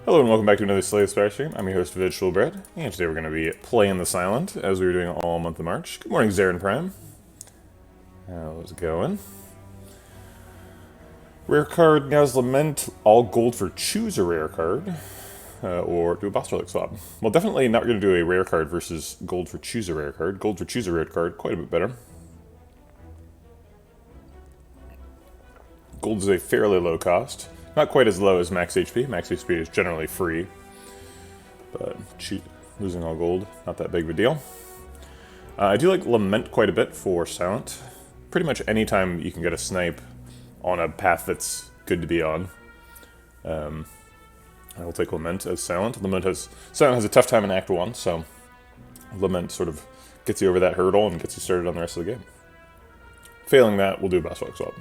Hello and welcome back to another Slay the Spire stream. I'm your host, Vegetablebread, and today we're going to be playing the Silent, as we were doing all month of March. Good morning, Zarin Prime. How's it going? Rare card, Now's Lament, all gold for choose a rare card, or do a boss relic swap. Well, definitely not going to do a rare card versus gold for choose a rare card. Gold for choose a rare card, quite a bit better. Gold is a fairly low cost. Not quite as low as max HP. Max HP is generally free. But losing all gold, not that big of a deal. I do like Lament quite a bit for Silent. Pretty much any time you can get a snipe on a path that's good to be on, I will take Lament as Silent. Silent has a tough time in Act 1, so Lament sort of gets you over that hurdle and gets you started on the rest of the game. Failing that, we'll do a boss relic swap.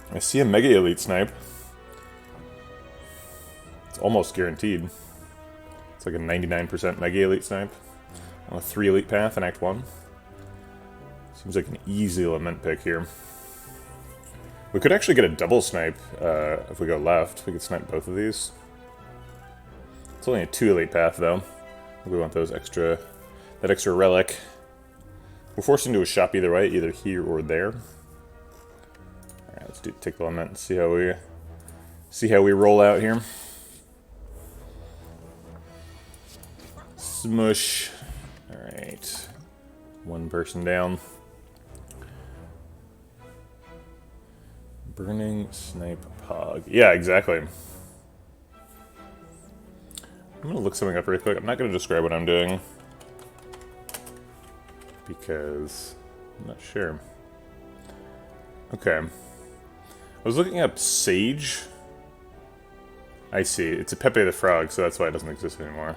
I see a Mega Elite snipe. It's almost guaranteed. It's like a 99% Mega Elite snipe on a 3 Elite path in Act 1. Seems like an easy Lament pick here. We could actually get a double snipe if we go left. We could snipe both of these. It's only a 2 Elite path though. We want that extra relic. We're forced into a shop either way, either here or there. Let's take the Lament and see how we roll out here. Smush. Alright. One person down. Burning Snipe Pog. Yeah, exactly. I'm gonna look something up real quick. I'm not gonna describe what I'm doing because I'm not sure. Okay. I was looking up Sage. I see. It's a Pepe the Frog, so that's why it doesn't exist anymore.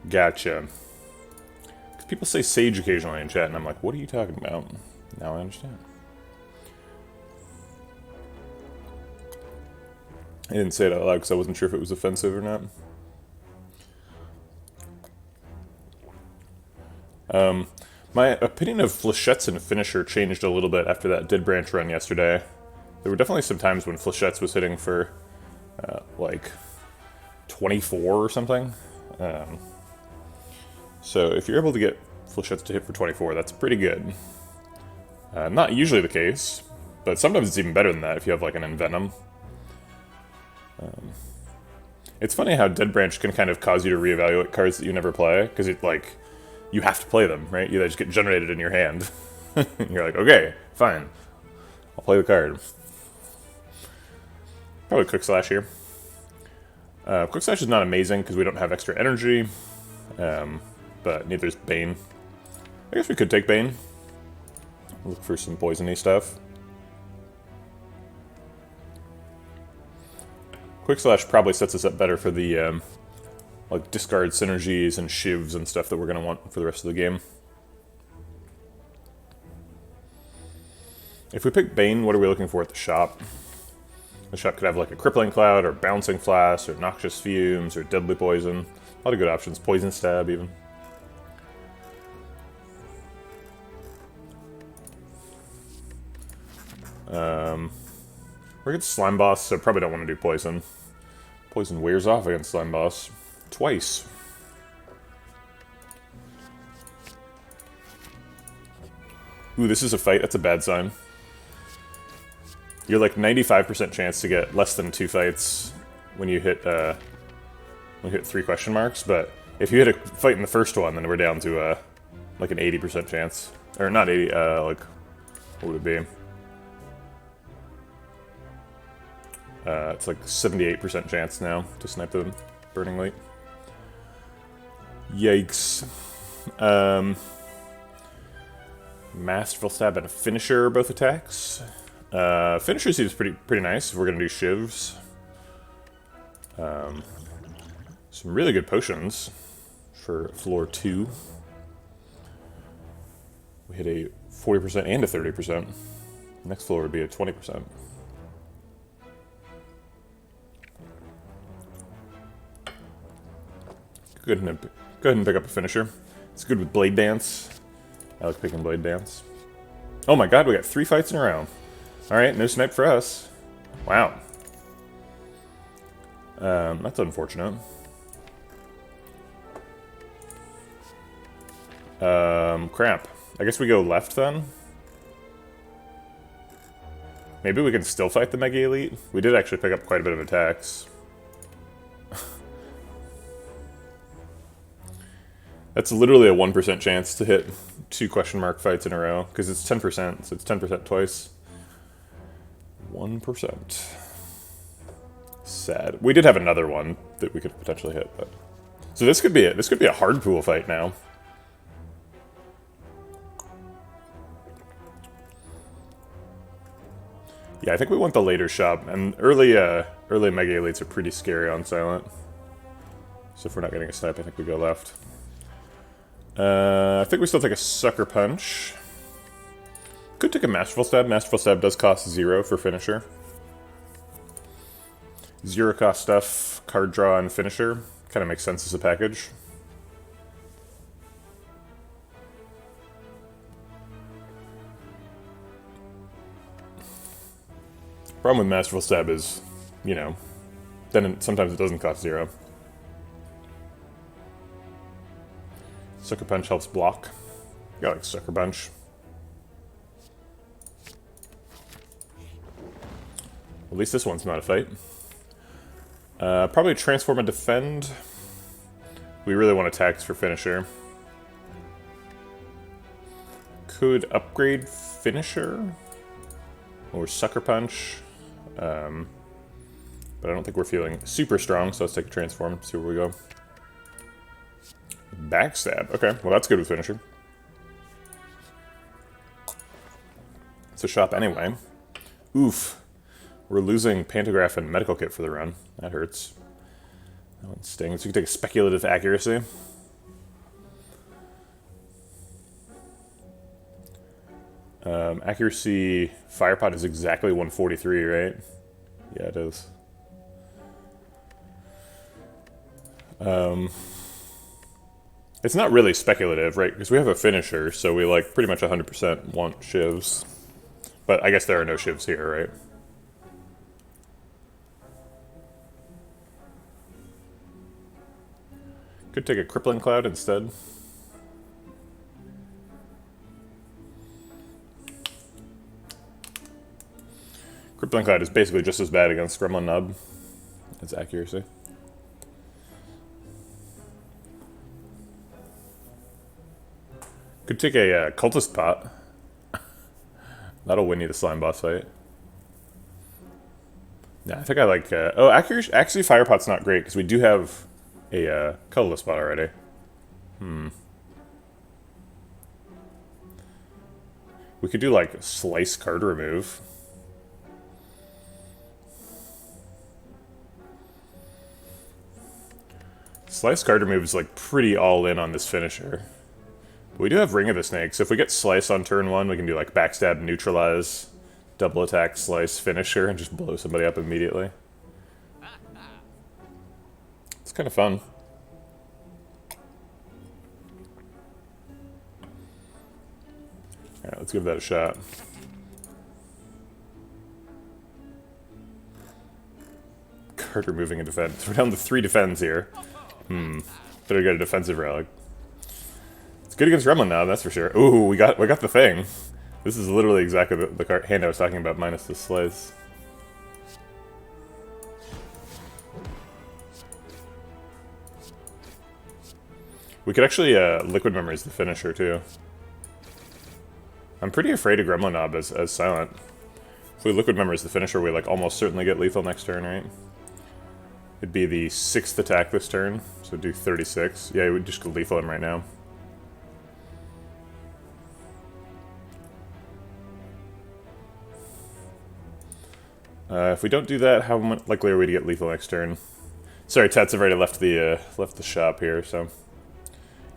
Gotcha. Because people say Sage occasionally in chat, and I'm like, what are you talking about? Now I understand. I didn't say it out loud because I wasn't sure if it was offensive or not. My opinion of Flechettes and Finisher changed a little bit after that Dead Branch run yesterday. There were definitely some times when Flechettes was hitting for, like, 24 or something. So if you're able to get Flechettes to hit for 24, that's pretty good. Not usually the case, but sometimes it's even better than that if you have, like, an Envenom. It's funny how Dead Branch can kind of cause you to reevaluate cards that you never play, because it, like, you have to play them, right? They just get generated in your hand. You're like, okay, fine. I'll play the card. Probably Quick Slash here. Quick Slash is not amazing because we don't have extra energy, but neither is Bane. I guess we could take Bane. Look for some poisony stuff. Quick Slash probably sets us up better for the like discard synergies and shivs and stuff that we're going to want for the rest of the game. If we pick Bane, what are we looking for at the shop? The shop could have like a Crippling Cloud, or Bouncing Flash, or Noxious Fumes, or Deadly Poison. A lot of good options. Poison Stab, even. We're against Slime Boss, so probably don't want to do Poison. Poison wears off against Slime Boss. Twice. Ooh, this is a fight. That's a bad sign. You're like 95% chance to get less than 2 fights when you hit 3 question marks, but if you hit a fight in the first one, then we're down to like an 80% chance. Or not 80, like, what would it be? It's like 78% chance now to snipe the Burning Light. Yikes. Masterful Stab and Finisher both attacks. Finisher seems pretty nice if we're gonna do shivs. Some really good potions for floor 2. We hit a 40% and a 30%. Next floor would be a 20%. Go ahead and pick up a Finisher. It's good with Blade Dance. I like picking Blade Dance. Oh my god, we got 3 fights in a row. Alright, no snipe for us. Wow. That's unfortunate. Crap. I guess we go left then? Maybe we can still fight the Mega Elite? We did actually pick up quite a bit of attacks. That's literally a 1% chance to hit 2 question mark fights in a row, because it's 10%, so it's 10% twice. 1%. Sad. We did have another one that we could potentially hit, but so this could be a hard pool fight now. Yeah, I think we want the later shop, and early Mega Elites are pretty scary on silent. So if we're not getting a snipe, I think we go left. I think we still take a Sucker Punch. Could take a Masterful Stab. Masterful Stab does cost 0 for finisher. 0 cost stuff, card draw, and finisher. Kind of makes sense as a package. Problem with Masterful Stab is, you know, then sometimes it doesn't cost 0. Sucker Punch helps block. Got like Sucker Punch. At least this one's not a fight. Probably Transform and Defend. We really want attacks for finisher. Could upgrade finisher or Sucker Punch. But I don't think we're feeling super strong, so let's take a Transform, see where we go. Backstab. Okay, well that's good with finisher. It's a shop anyway. Oof. We're losing Pantograph and Medical Kit for the run. That hurts. That one stings. You can take a Speculative Accuracy. Accuracy Firepot is exactly 143, right? Yeah, it is. It's not really speculative, right? Because we have a finisher, so we like pretty much 100% want shivs. But I guess there are no shivs here, right? Could take a Crippling Cloud instead. Crippling Cloud is basically just as bad against Gremlin Nub as accuracy. Could take a Cultist Pot. That'll win you the slime boss fight. Yeah, I think I like... oh, actually Firepot's not great, because we do have a colorless spot already. We could do, like, Slice Card Remove. Slice Card Remove is, like, pretty all-in on this finisher. But we do have Ring of the Snake, so if we get Slice on turn 1, we can do, like, Backstab, Neutralize, Double Attack, Slice, Finisher, and just blow somebody up immediately. It's kind of fun. Alright, let's give that a shot. Card removing and defense. We're down to 3 defends here. Better get a defensive relic. It's good against Gremlin now, that's for sure. Ooh, we got the thing. This is literally exactly the hand I was talking about, minus the slice. We could actually Liquid Memories the finisher too. I'm pretty afraid of Gremlin Knob as silent. If we Liquid Memories the finisher, we like almost certainly get lethal next turn, right? It'd be the 6th attack this turn, so do 36. Yeah, we would just go lethal him right now. If we don't do that, how much likely are we to get lethal next turn? Sorry, Tats have already left the shop here, so...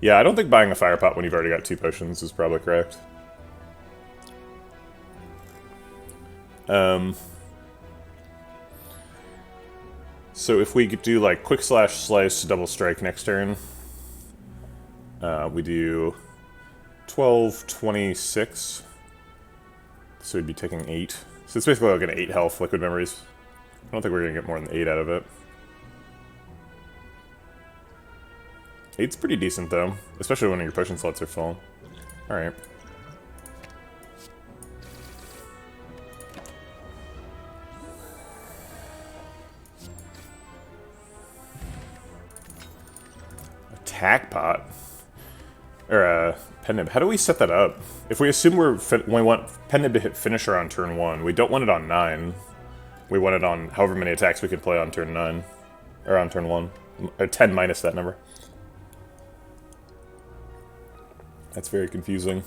Yeah, I don't think buying a Firepot when you've already got 2 potions is probably correct. So if we could do like Quick Slash, Slice, Double Strike next turn, we do 12, 26, so we'd be taking 8. So it's basically like an 8 health Liquid Memories. I don't think we're going to get more than 8 out of it. 8's pretty decent, though. Especially when your potion slots are full. Alright. Attack pot? Or, Pen Nib. How do we set that up? If we assume we want Pen Nib to hit Finisher on turn 1, we don't want it on 9. We want it on however many attacks we can play on turn 9. Or on turn 1. Or 10 minus that number. That's very confusing.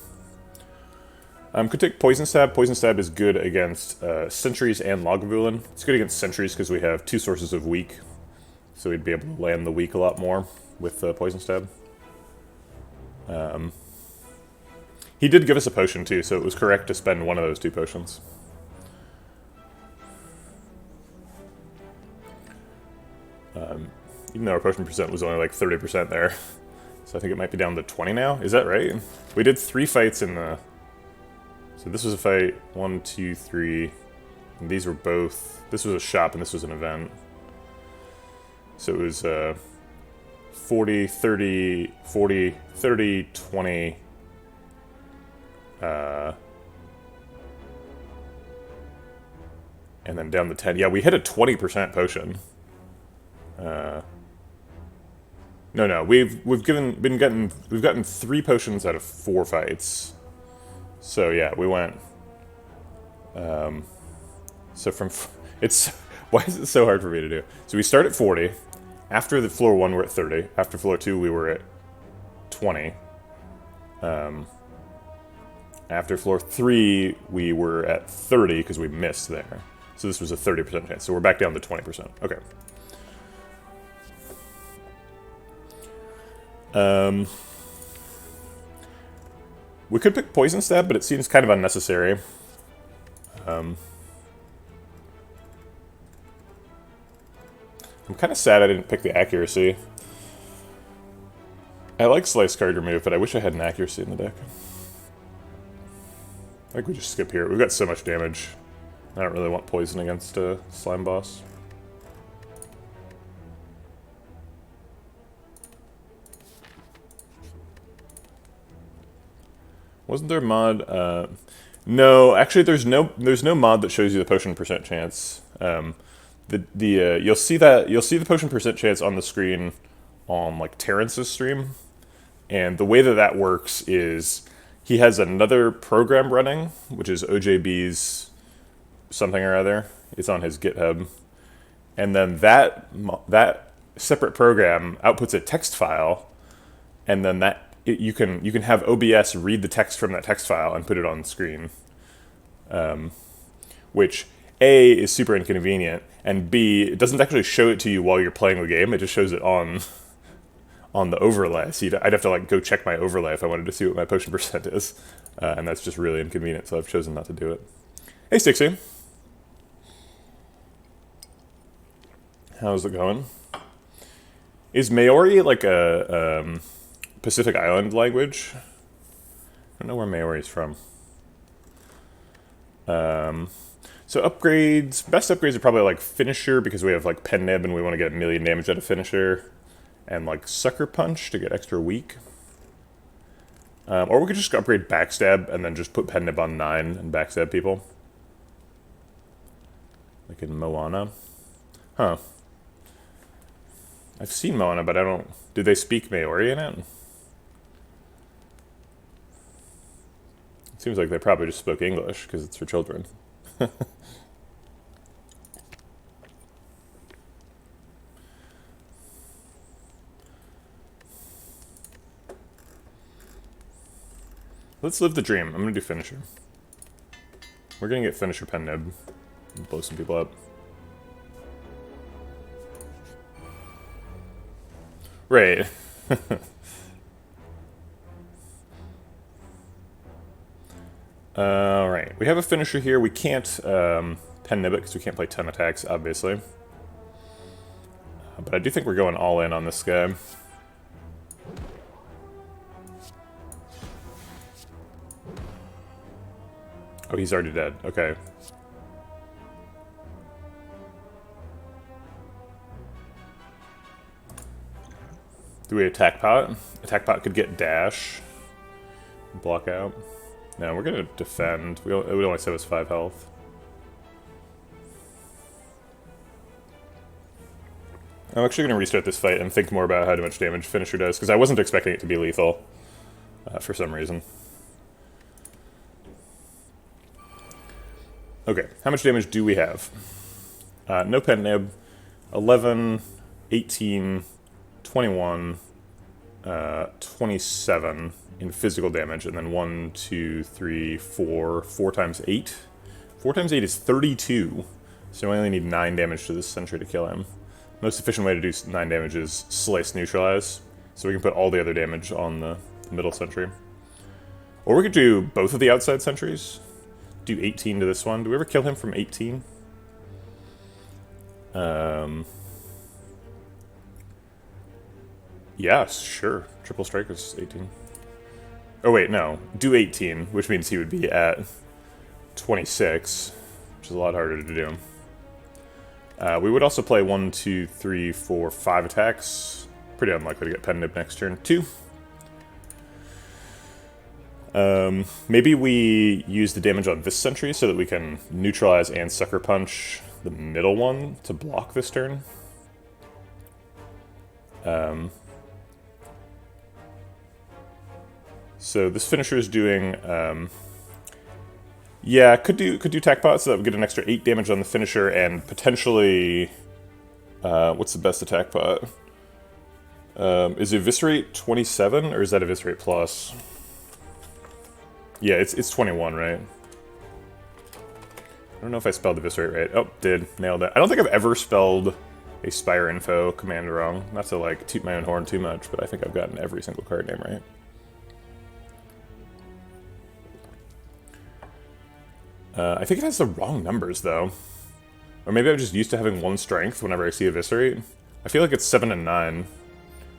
Could take Poison Stab. Poison Stab is good against Sentries and Lagavulin. It's good against Sentries because we have 2 sources of weak. So we'd be able to land the weak a lot more with Poison Stab. He did give us a potion too, so it was correct to spend one of those 2 potions. Even though our potion percent was only like 30% there. So I think it might be down to 20 now. Is that right? We did 3 fights in the... So this was a fight. 1, 2, 3. And these were both... This was a shop and this was an event. So it was 40, 30, 40, 30, 20... and then down to 10. Yeah, we hit a 20% potion. No, we've gotten 3 potions out of 4 fights. So yeah, we went. So from it's why is it so hard for me to do? So we start at 40. After the floor 1, we're at 30. After floor 2, we were at 20. After floor 3, we were at 30 because we missed there. So this was a 30% chance. So we're back down to 20%. Okay. We could pick Poison Stab, but it seems kind of unnecessary. I'm kind of sad I didn't pick the accuracy. I like Slice card remove, but I wish I had an accuracy in the deck. I think we just skip here. We've got so much damage. I don't really want poison against a slime boss. Wasn't there a mod? No, actually, there's no mod that shows you the potion percent chance. You'll see the potion percent chance on the screen on like Terrence's stream, and the way that works is he has another program running, which is OJB's something or other. It's on his GitHub, and then that separate program outputs a text file, and then you can have OBS read the text from that text file and put it on the screen, which A, is super inconvenient, and B, it doesn't actually show it to you while you're playing the game. It just shows it on the overlay. So I'd have to like go check my overlay if I wanted to see what my potion percent is, and that's just really inconvenient. So I've chosen not to do it. Hey, Stixie, how's it going? Is Maori like a Pacific Island language? I don't know where Maori's from. So upgrades, best upgrades are probably like Finisher, because we have like Pen Nib and we want to get 1,000,000 damage out of Finisher, and like Sucker Punch to get extra weak. Or we could just upgrade Backstab and then just put Pen Nib on 9 and backstab people. Like in Moana. Huh. I've seen Moana, but I don't... Do they speak Maori in it? It seems like they probably just spoke English, because it's for children. Let's live the dream. I'm going to do Finisher. We're going to get Finisher Pen Nib and blow some people up. Right. Alright, we have a Finisher here. We can't Pen Nib it because we can't play 10 attacks, obviously. But I do think we're going all in on this guy. Oh, he's already dead. Okay. Do we attack pot? Attack pot could get dash. Block out. No, we're gonna defend. It would only save us 5 health. I'm actually gonna restart this fight and think more about how much damage finisher does, because I wasn't expecting it to be lethal for some reason. Okay, how much damage do we have? No pen nib. 11, 18, 21, 27 in physical damage, and then 1, 2, 3, 4, 4 times 8. 4 times 8 is 32, so we only need 9 damage to this sentry to kill him. Most efficient way to do 9 damage is slice neutralize, so we can put all the other damage on the middle sentry. Or we could do both of the outside sentries. Do 18 to this one. Do we ever kill him from 18? Yes, sure. Triple strike is 18. Oh wait, no. Do 18, which means he would be at 26, which is a lot harder to do. We would also play 1, 2, 3, 4, 5 attacks. Pretty unlikely to get pen nib next turn. 2. Maybe we use the damage on this sentry so that we can neutralize and sucker punch the middle one to block this turn. So this finisher is doing, yeah, could do attack pot so that we get an extra 8 damage on the finisher and potentially, what's the best attack pot? Is Eviscerate 27 or is that Eviscerate plus? Yeah, it's 21, right? I don't know if I spelled Eviscerate right. Oh, did. Nailed it. I don't think I've ever spelled a Spire Info command wrong. Not to, like, toot my own horn too much, but I think I've gotten every single card name right. I think it has the wrong numbers, though. Or maybe I'm just used to having 1 strength whenever I see Eviscerate. I feel like it's 7 and 9.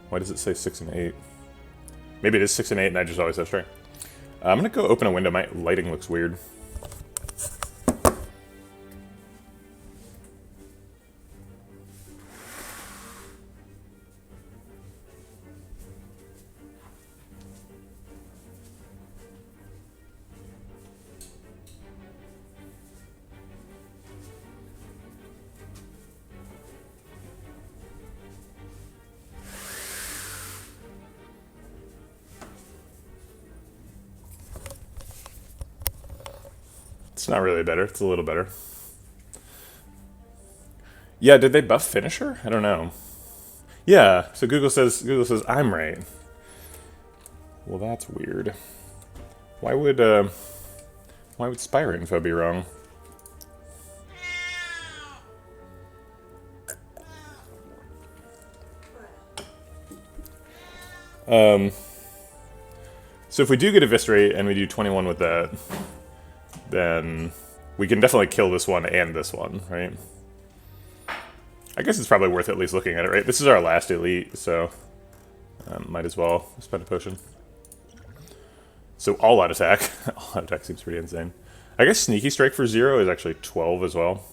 Why does it say 6 and 8? Maybe it is 6 and 8 and I just always have strength. I'm gonna go open a window. My lighting looks weird. It's not really better. It's a little better. Yeah, did they buff finisher? I don't know. Yeah, so Google says I'm right. Well, that's weird. Why would Spire Info be wrong? So if we do get Eviscerate and we do 21 with that, then we can definitely kill this one and this one, right? I guess it's probably worth at least looking at it, right? This is our last elite, so might as well spend a potion. So all-out attack. All-out attack seems pretty insane. I guess Sneaky Strike for 0 is actually 12 as well.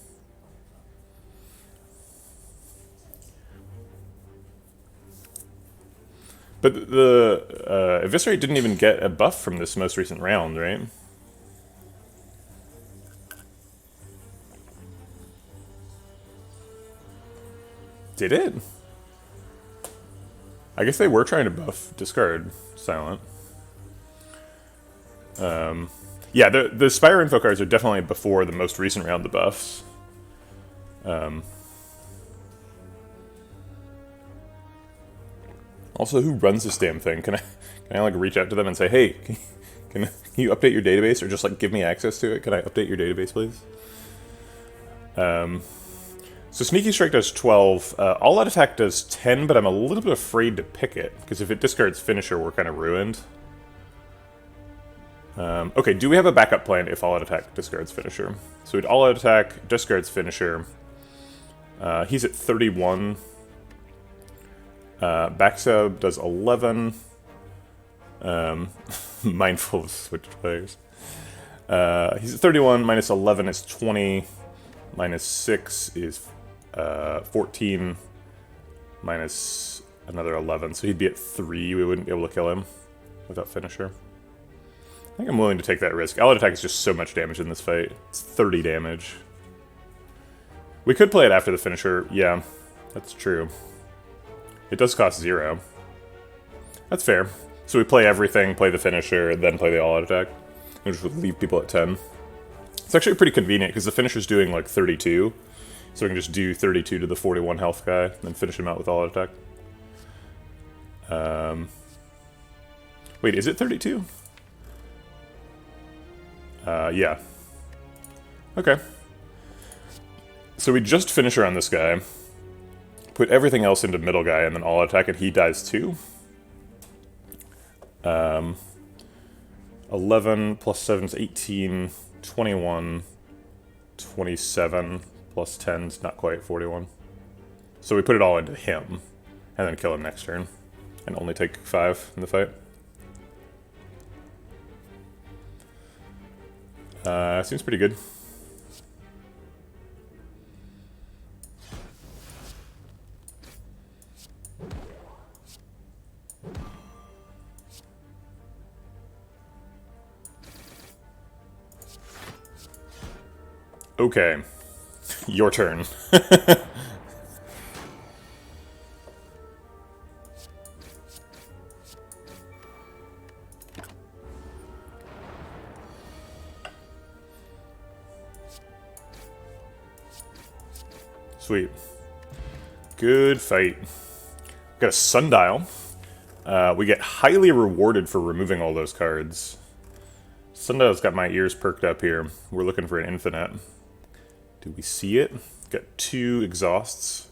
But the Eviscerate didn't even get a buff from this most recent round, right? Did it? I guess they were trying to buff discard silent. Yeah, the Spire Info cards are definitely before the most recent round of buffs. Also, who runs this damn thing? Can I like reach out to them and say, hey, can you update your database, or just like give me access to it? Can I update your database, please? So Sneaky Strike does 12. All-Out Attack does 10, but I'm a little bit afraid to pick it, because if it discards Finisher, we're kind of ruined. Okay, do we have a backup plan if All-Out Attack discards Finisher? So we'd All-Out Attack, discards Finisher. He's at 31. Backsub does 11. Mindful of switch players. He's at 31, minus 11 is 20. Minus 6 is 14, minus another 11, so he'd be at 3. We wouldn't be able to kill him without finisher. I think I'm willing to take that risk. Allied attack is just so much damage in this fight. It's 30 damage. We could play it after the finisher. Yeah, that's true. It does cost 0. That's fair. So we play everything, play the finisher, then play the all-out attack. And just leave people at 10. It's actually pretty convenient, because the finisher's doing like 32. So we can just do 32 to the 41 health guy, then finish him out with all-out attack. Wait, is it 32? Yeah. Okay. So we just finisher on this guy, put everything else into middle guy, and then all attack, and he dies too. 11 plus 7 is 18, 21, 27 plus 10 is not quite 41. So we put it all into him, and then kill him next turn, and only take 5 in the fight. Seems pretty good. Okay, your turn. Sweet. Good fight. Got a sundial. We get highly rewarded for removing all those cards. Sundial's got my ears perked up here. We're looking for an infinite. Do we see it? Got 2 exhausts.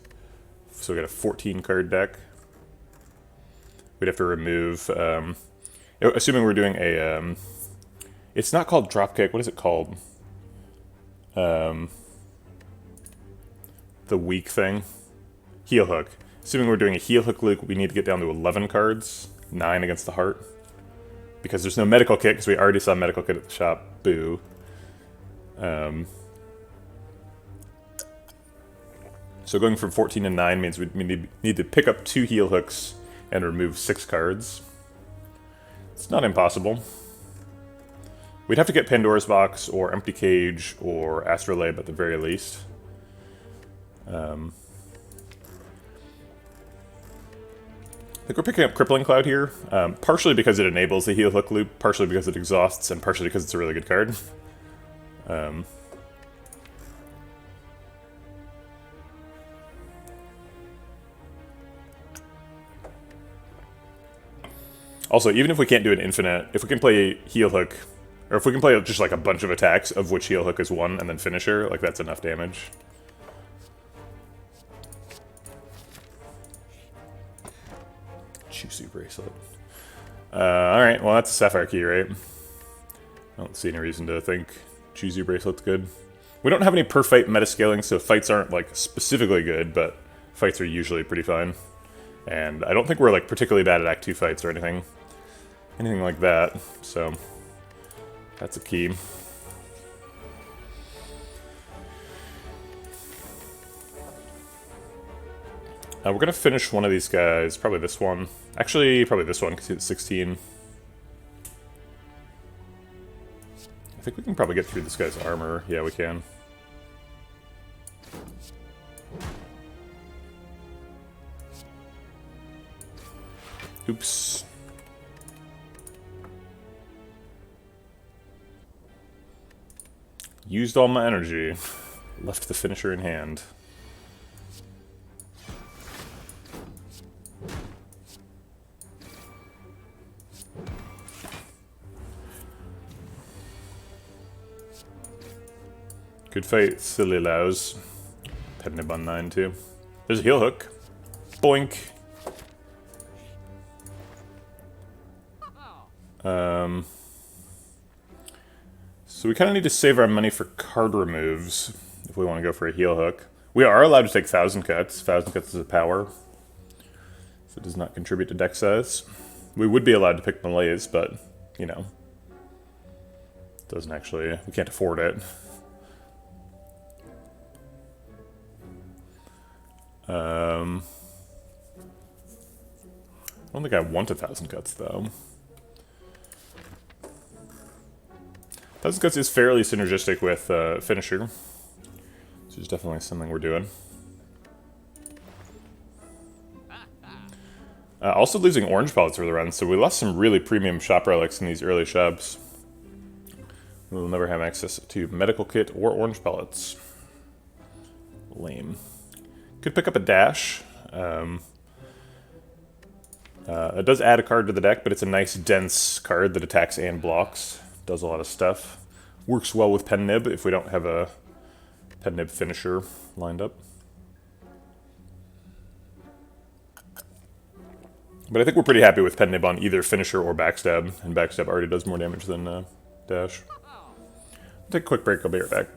So we got a 14 card deck. We'd have to remove, assuming we're doing a, it's not called dropkick, what is it called? The weak thing. Heel hook. Assuming we're doing a heel hook loop, we need to get down to 11 cards. 9 against the heart. Because there's no medical kit, because we already saw medical kit at the shop. Boo. So going from 14 to 9 means we need to pick up 2 heel hooks and remove 6 cards. It's not impossible. We'd have to get Pandora's Box, or Empty Cage, or Astrolabe at the very least. I think we're picking up Crippling Cloud here, partially because it enables the heel hook loop, partially because it exhausts, and partially because it's a really good card. Also, even if we can't do an infinite, if we can play heel hook, or if we can play just like a bunch of attacks, of which heel hook is 1, and then finisher, like that's enough damage. Juicy bracelet. Alright, well that's a sapphire key, right? I don't see any reason to think choosy bracelet's good. We don't have any per fight metascaling, so fights aren't like specifically good, but fights are usually pretty fine. And I don't think we're like particularly bad at Act 2 fights or anything like that, so that's a key. We're gonna finish one of these guys, probably this one. Actually, probably this one, because it's 16. I think we can probably get through this guy's armor. Yeah, we can. Oops. Used all my energy. Left the finisher in hand. Good fight, silly louse. Petnib on 9 too. There's a heel hook. Boink. So we kind of need to save our money for card removes if we want to go for a heel hook. We are allowed to take 1,000 cuts. 1,000 cuts is a power. So it does not contribute to deck size. We would be allowed to pick Malaise, but, you know. It doesn't actually, we can't afford it. don't think I want 1,000 cuts, though. 1,000 cuts is fairly synergistic with Finisher, which is definitely something we're doing. Also losing orange pellets for the run, so we lost some really premium shop relics in these early shops. We'll never have access to medical kit or orange pellets. Lame. Could pick up a dash. It does add a card to the deck, but it's a nice dense card that attacks and blocks. Does a lot of stuff. Works well with Pen Nib if we don't have a Pen Nib finisher lined up. But I think we're pretty happy with Pen Nib on either finisher or backstab, and backstab already does more damage than dash. I'll take a quick break, I'll be right back.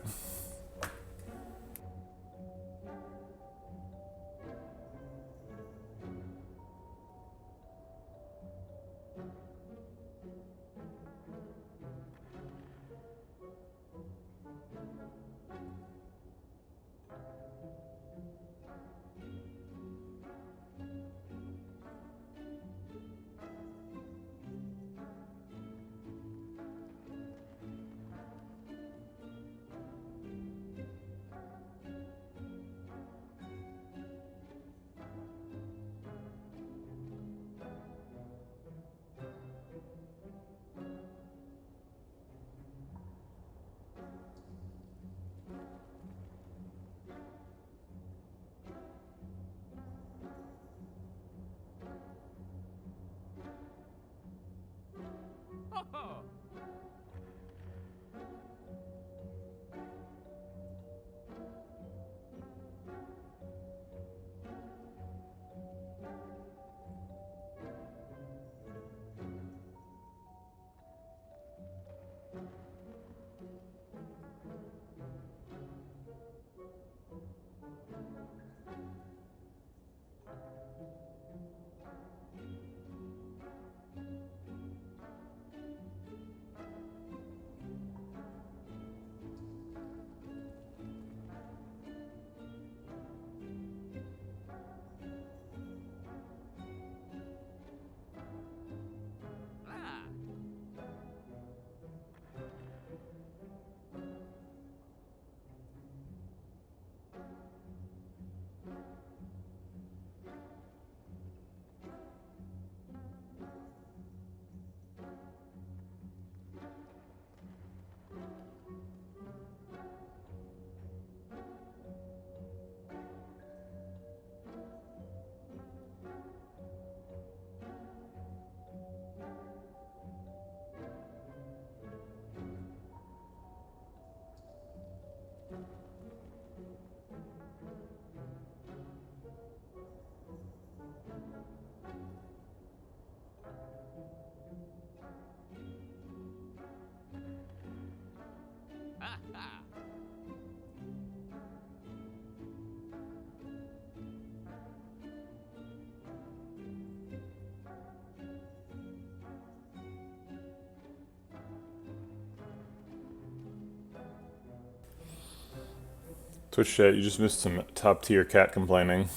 Twitch chat, you just missed some top tier cat complaining. It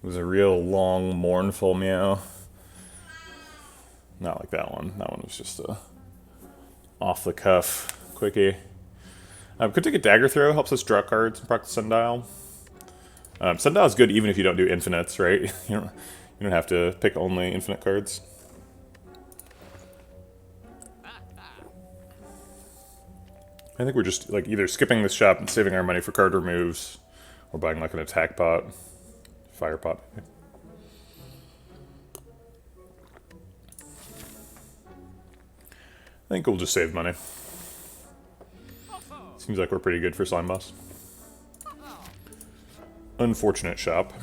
was a real long, mournful meow. Not like that one. That one was just a off the cuff quickie. Could take a dagger throw, helps us draw cards and proc the Sundial. Sundial is good even if you don't do infinites, right? You don't have to pick only infinite cards. I think we're just like either skipping this shop and saving our money for card removes, or buying like an attack pot, fire pot. Maybe. I think we'll just save money. Seems like we're pretty good for Slime Boss. Unfortunate shop.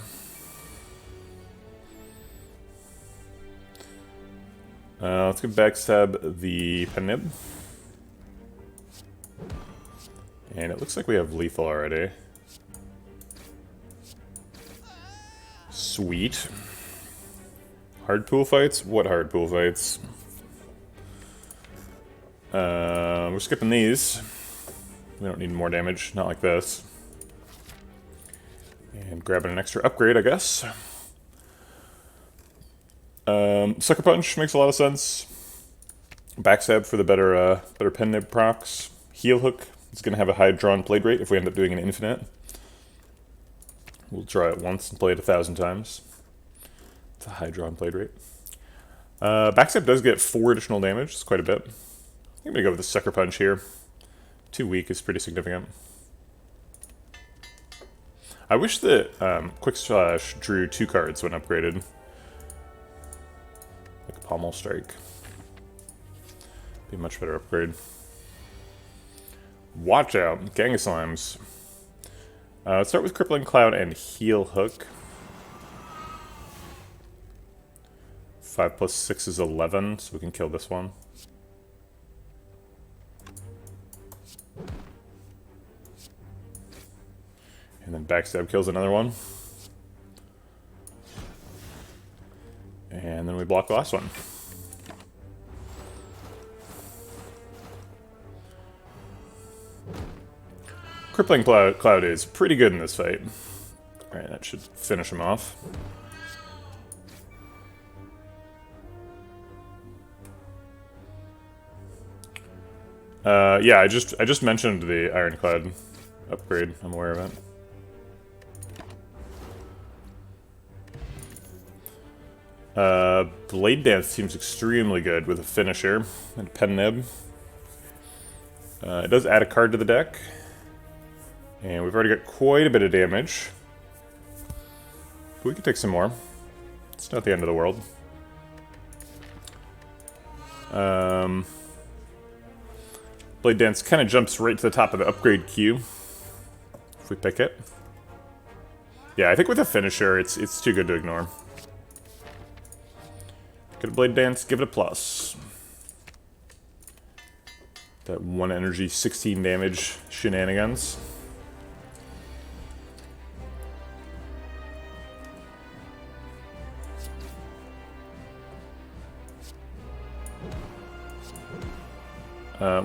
Let's go backstab the Pen Nib. And it looks like we have lethal already. Sweet. Hard pool fights? What hard pool fights? We're skipping these. We don't need more damage, not like this. And grabbing an extra upgrade, I guess. Sucker Punch makes a lot of sense. Backstab for the better pen nib procs. Heel Hook is going to have a high drawn played rate if we end up doing an infinite. We'll draw it once and play it 1,000 times. It's a high drawn played rate. Backstab does get 4 additional damage. It's quite a bit. I'm going to go with the Sucker Punch here. 2 weak is pretty significant. I wish that Quick Slash drew 2 cards when upgraded. Like Pommel Strike. Be a much better upgrade. Watch out, Gang of Slimes. Let's start with Crippling Cloud and Heel Hook. 5 plus 6 is 11, so we can kill this one. And then Backstab kills another one. And then we block the last one. Crippling Cloud is pretty good in this fight. Alright, that should finish him off. Yeah, I just mentioned the Ironclad upgrade. I'm aware of it. Blade Dance seems extremely good with a finisher and Pen Nib. It does add a card to the deck. And we've already got quite a bit of damage. But we could take some more. It's not the end of the world. Blade Dance kind of jumps right to the top of the upgrade queue. If we pick it. Yeah, I think with a finisher, it's too good to ignore. Get a Blade Dance, give it a plus. That 1 energy, 16 damage shenanigans.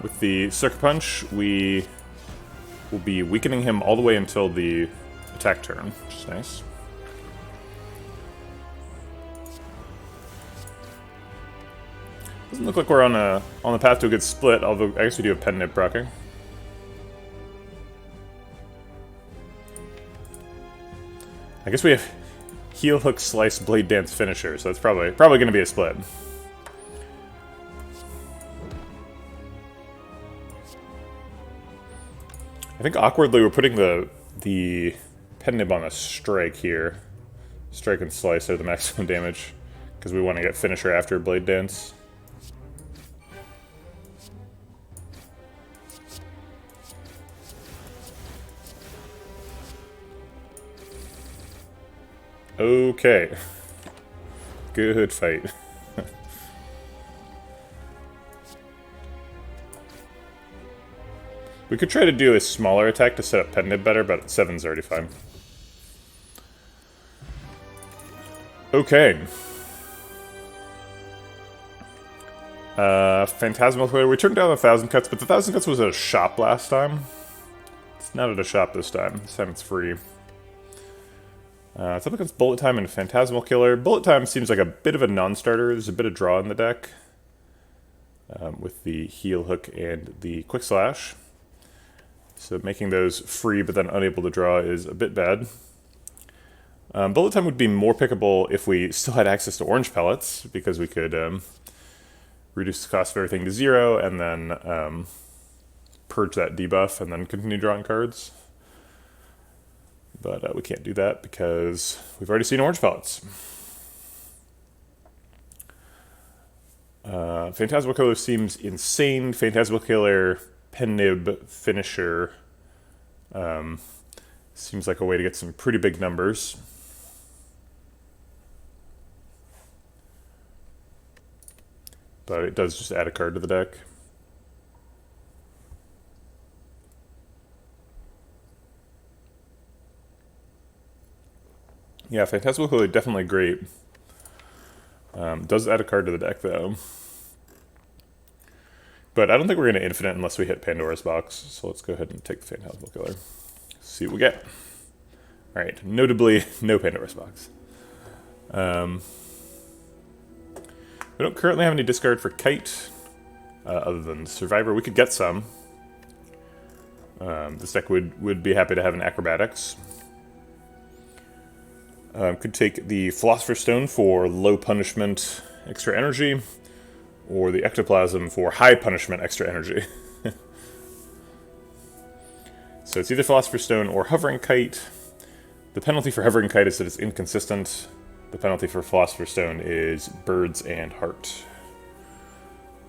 With the Sucker Punch, we will be weakening him all the way until the attack turn, which is nice. Doesn't look like we're on the path to a good split, although I guess we do have Pen Nib proccing. I guess we have Heel Hook Slice Blade Dance finisher, so that's probably going to be a split. I think awkwardly we're putting the Pen Nib on a strike here. Strike and Slice are the maximum damage, because we want to get finisher after Blade Dance. Okay. Good fight. We could try to do a smaller attack to set up Pen Nib better, but 7's already fine. Okay. Phantasmal Killer. We turned down the 1,000 cuts, but the 1,000 cuts was at a shop last time. It's not at a shop this time. This time it's free. It's up against Bullet Time and Phantasmal Killer. Bullet Time seems like a bit of a non-starter. There's a bit of draw in the deck. With the Heel Hook and the Quick Slash. So making those free but then unable to draw is a bit bad. Bullet Time would be more pickable if we still had access to orange pellets, because we could reduce the cost of everything to 0 and then purge that debuff and then continue drawing cards. But we can't do that because we've already seen orange pellets. Phantasmal Killer seems insane. Phantasmal Killer, Pen Nib, Finisher seems like a way to get some pretty big numbers. But it does just add a card to the deck. Yeah, Phantasmal Killer definitely great. Does add a card to the deck though. But I don't think we're going to infinite unless we hit Pandora's Box. So let's go ahead and take the Phantasmal Killer. See what we get. Alright, notably, no Pandora's Box. We don't currently have any discard for Kite, other than Survivor. We could get some. This deck would be happy to have an Acrobatics. Could take the Philosopher's Stone for low punishment, extra energy, or the Ectoplasm for high punishment, extra energy. So it's either Philosopher's Stone or Hovering Kite. The penalty for Hovering Kite is that it's inconsistent. The penalty for Philosopher's Stone is Birds and Heart.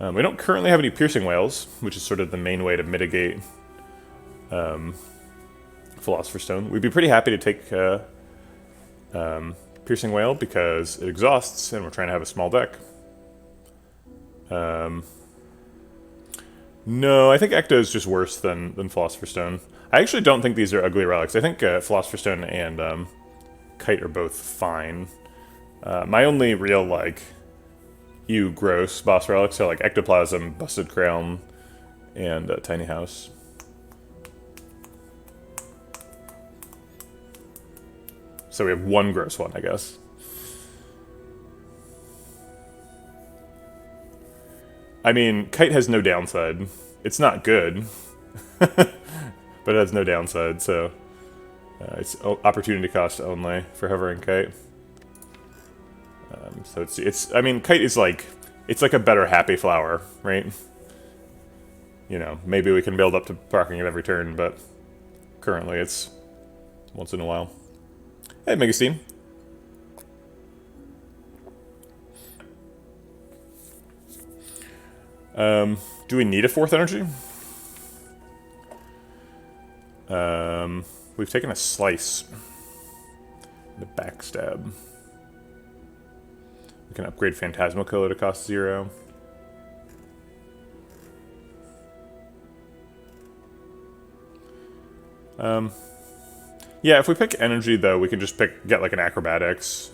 We don't currently have any Piercing Whales, which is sort of the main way to mitigate Philosopher's Stone. We'd be pretty happy to take Piercing Whale because it exhausts and we're trying to have a small deck. No, I think Ecto is just worse than Philosopher's Stone. I actually don't think these are ugly relics. I think Philosopher's Stone and Kite are both fine. My only real, like, gross boss relics are like Ectoplasm, Busted Crown, and Tiny House. So we have one gross one, I guess. I mean, Kite has no downside. It's not good, but it has no downside, so it's opportunity cost only for Hovering Kite. So it's. I mean, Kite is like, it's like a better Happy Flower, right? You know, maybe we can build up to proccing it every turn, but currently it's once in a while. Hey, Megastine. Do we need a 4th energy? We've taken a Slice. The Backstab. We can upgrade Phantasmal Killer to cost 0. Yeah, if we pick energy, though, we can just get like an Acrobatics.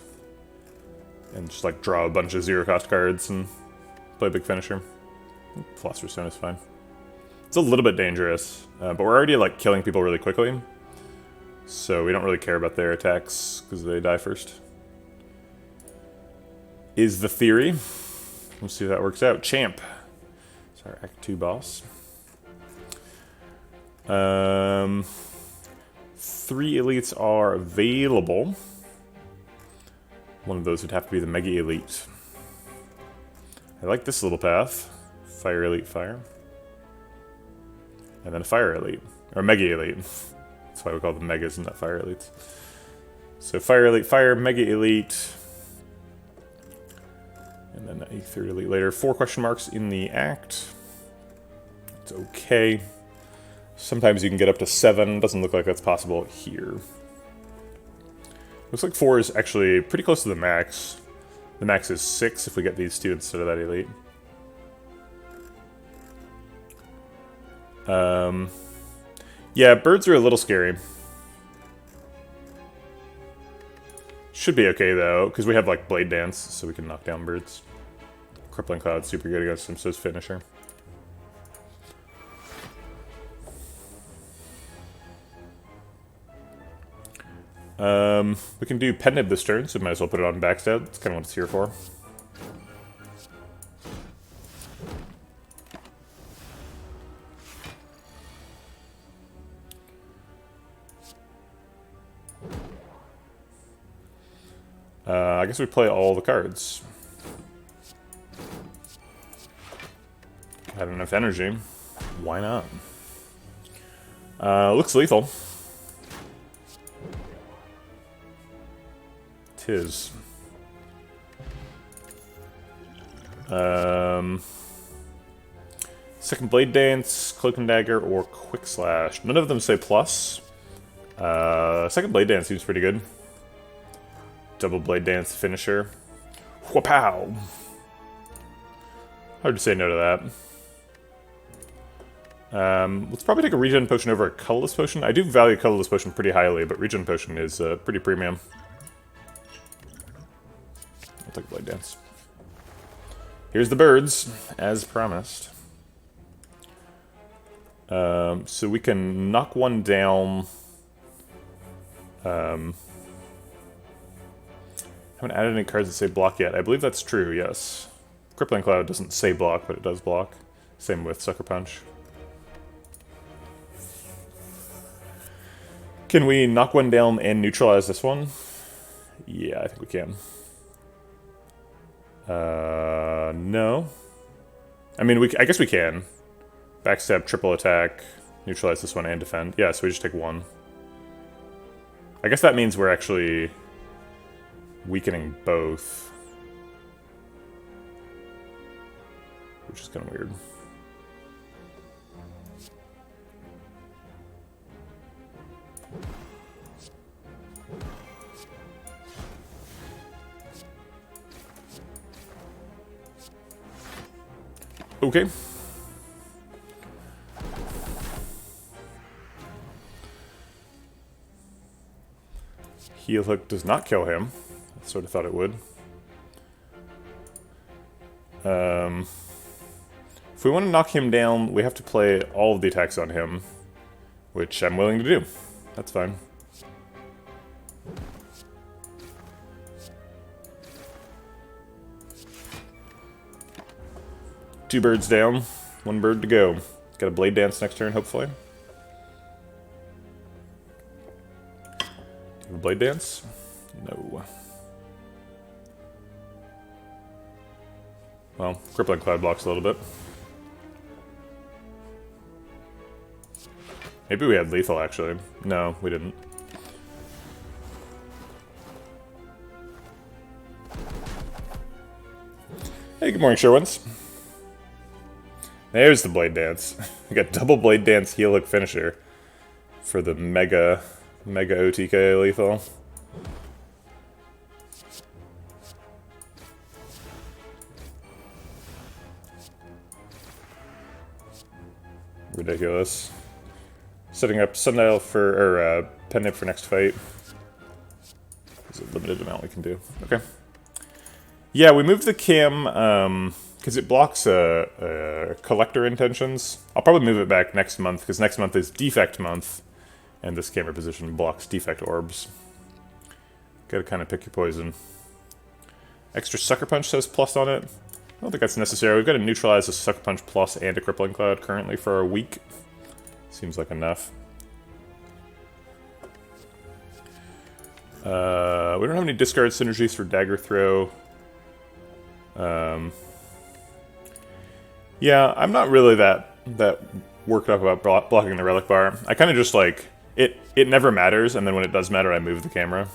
And just like draw a bunch of 0-cost cards and play a big finisher. Philosopher's Stone is fine. It's a little bit dangerous, but we're already like killing people really quickly. So we don't really care about their attacks, because they die first. Is the theory. Let's see if that works out. Champ. It's our Act 2 boss. 3 elites are available. One of those would have to be the Mega Elite. I like this little path. Fire Elite Fire. And then a Fire Elite. Or Mega Elite. That's why we call them Megas and not Fire Elites. So Fire Elite Fire, Mega Elite. And then a 3rd Elite later. 4 question marks in the act. It's okay. Sometimes you can get up to 7. Doesn't look like that's possible here. Looks like 4 is actually pretty close to the max. The max is 6 if we get these 2 instead of that elite. Yeah, birds are a little scary. Should be okay though, because we have like Blade Dance, so we can knock down birds. Crippling Cloud's super good against him, so is Finisher. We can do Pendant this turn, so might as well put it on Backstab. That's kind of what it's here for. I guess we play all the cards. Have enough energy. Why not? Looks lethal. Tis. Second Blade Dance, Cloak and Dagger, or Quick Slash. None of them say plus. Second Blade Dance seems pretty good. Double Blade Dance Finisher. Wha-pow! Hard to say no to that. Let's probably take a Regen Potion over a Colorless Potion. I do value Colorless Potion pretty highly, but Regen Potion is pretty premium. I'll take Blade Dance. Here's the birds, as promised. So we can knock one down. Haven't added any cards that say block yet. I believe that's true, yes. Crippling Cloud doesn't say block, but it does block. Same with Sucker Punch. Can we knock one down and neutralize this one? Yeah, I think we can. No. I mean, I guess we can. Backstab, triple attack, neutralize this one, and defend. Yeah, so we just take one. I guess that means we're actually weakening both. Which is kind of weird. Okay. Heel hook does not kill him. I sort of thought it would. If we want to knock him down, we have to play all of the attacks on him, which I'm willing to do. That's fine. Two birds down, one bird to go. Got a Blade Dance next turn, hopefully. Blade Dance? No. Well, Crippling Cloud blocks a little bit. Maybe we had lethal, actually. No, we didn't. Hey, good morning, Sherwins. There's the Blade Dance. We got double Blade Dance heel hook finisher for the Mega OTK lethal. Ridiculous. Setting up Sundial for, or Pendant for next fight. There's a limited amount we can do. Okay. Yeah, we moved the cam, because it blocks collector intentions. I'll probably move it back next month, because next month is defect month, and this camera position blocks defect orbs. Gotta kind of pick your poison. Extra Sucker Punch says plus on it. I don't think that's necessary. We've got to neutralize a Sucker Punch plus and a Crippling Cloud currently for our week. Seems like enough. We don't have any discard synergies for Dagger Throw. Yeah, I'm not really that worked up about blocking the Relic Bar. I kind of just like, it never matters, and then when it does matter, I move the camera.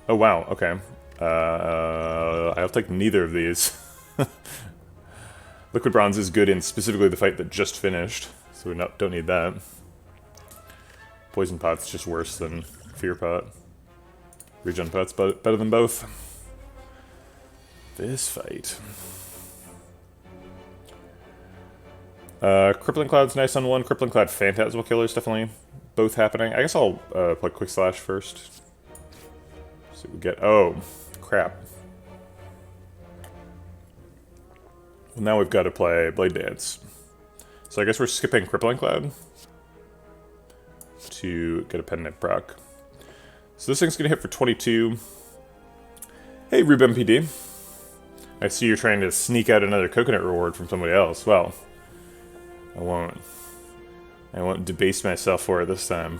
Oh wow, okay. I'll take neither of these. Liquid Bronze is good in specifically the fight that just finished, so we don't need that. Poison Pot's just worse than Fear Pot. Regen Pot's better than both. This fight. Crippling Cloud's nice on one. Crippling Cloud Phantasmal Killer's definitely both happening. I guess I'll play Quick Slash first. See what we get. Oh, crap. Well, now we've got to play Blade Dance. So I guess we're skipping Crippling Cloud to get a Pendant proc. So this thing's going to hit for 22. Hey, Rube MPD. I see you're trying to sneak out another coconut reward from somebody else. Well, I won't debase myself for it this time.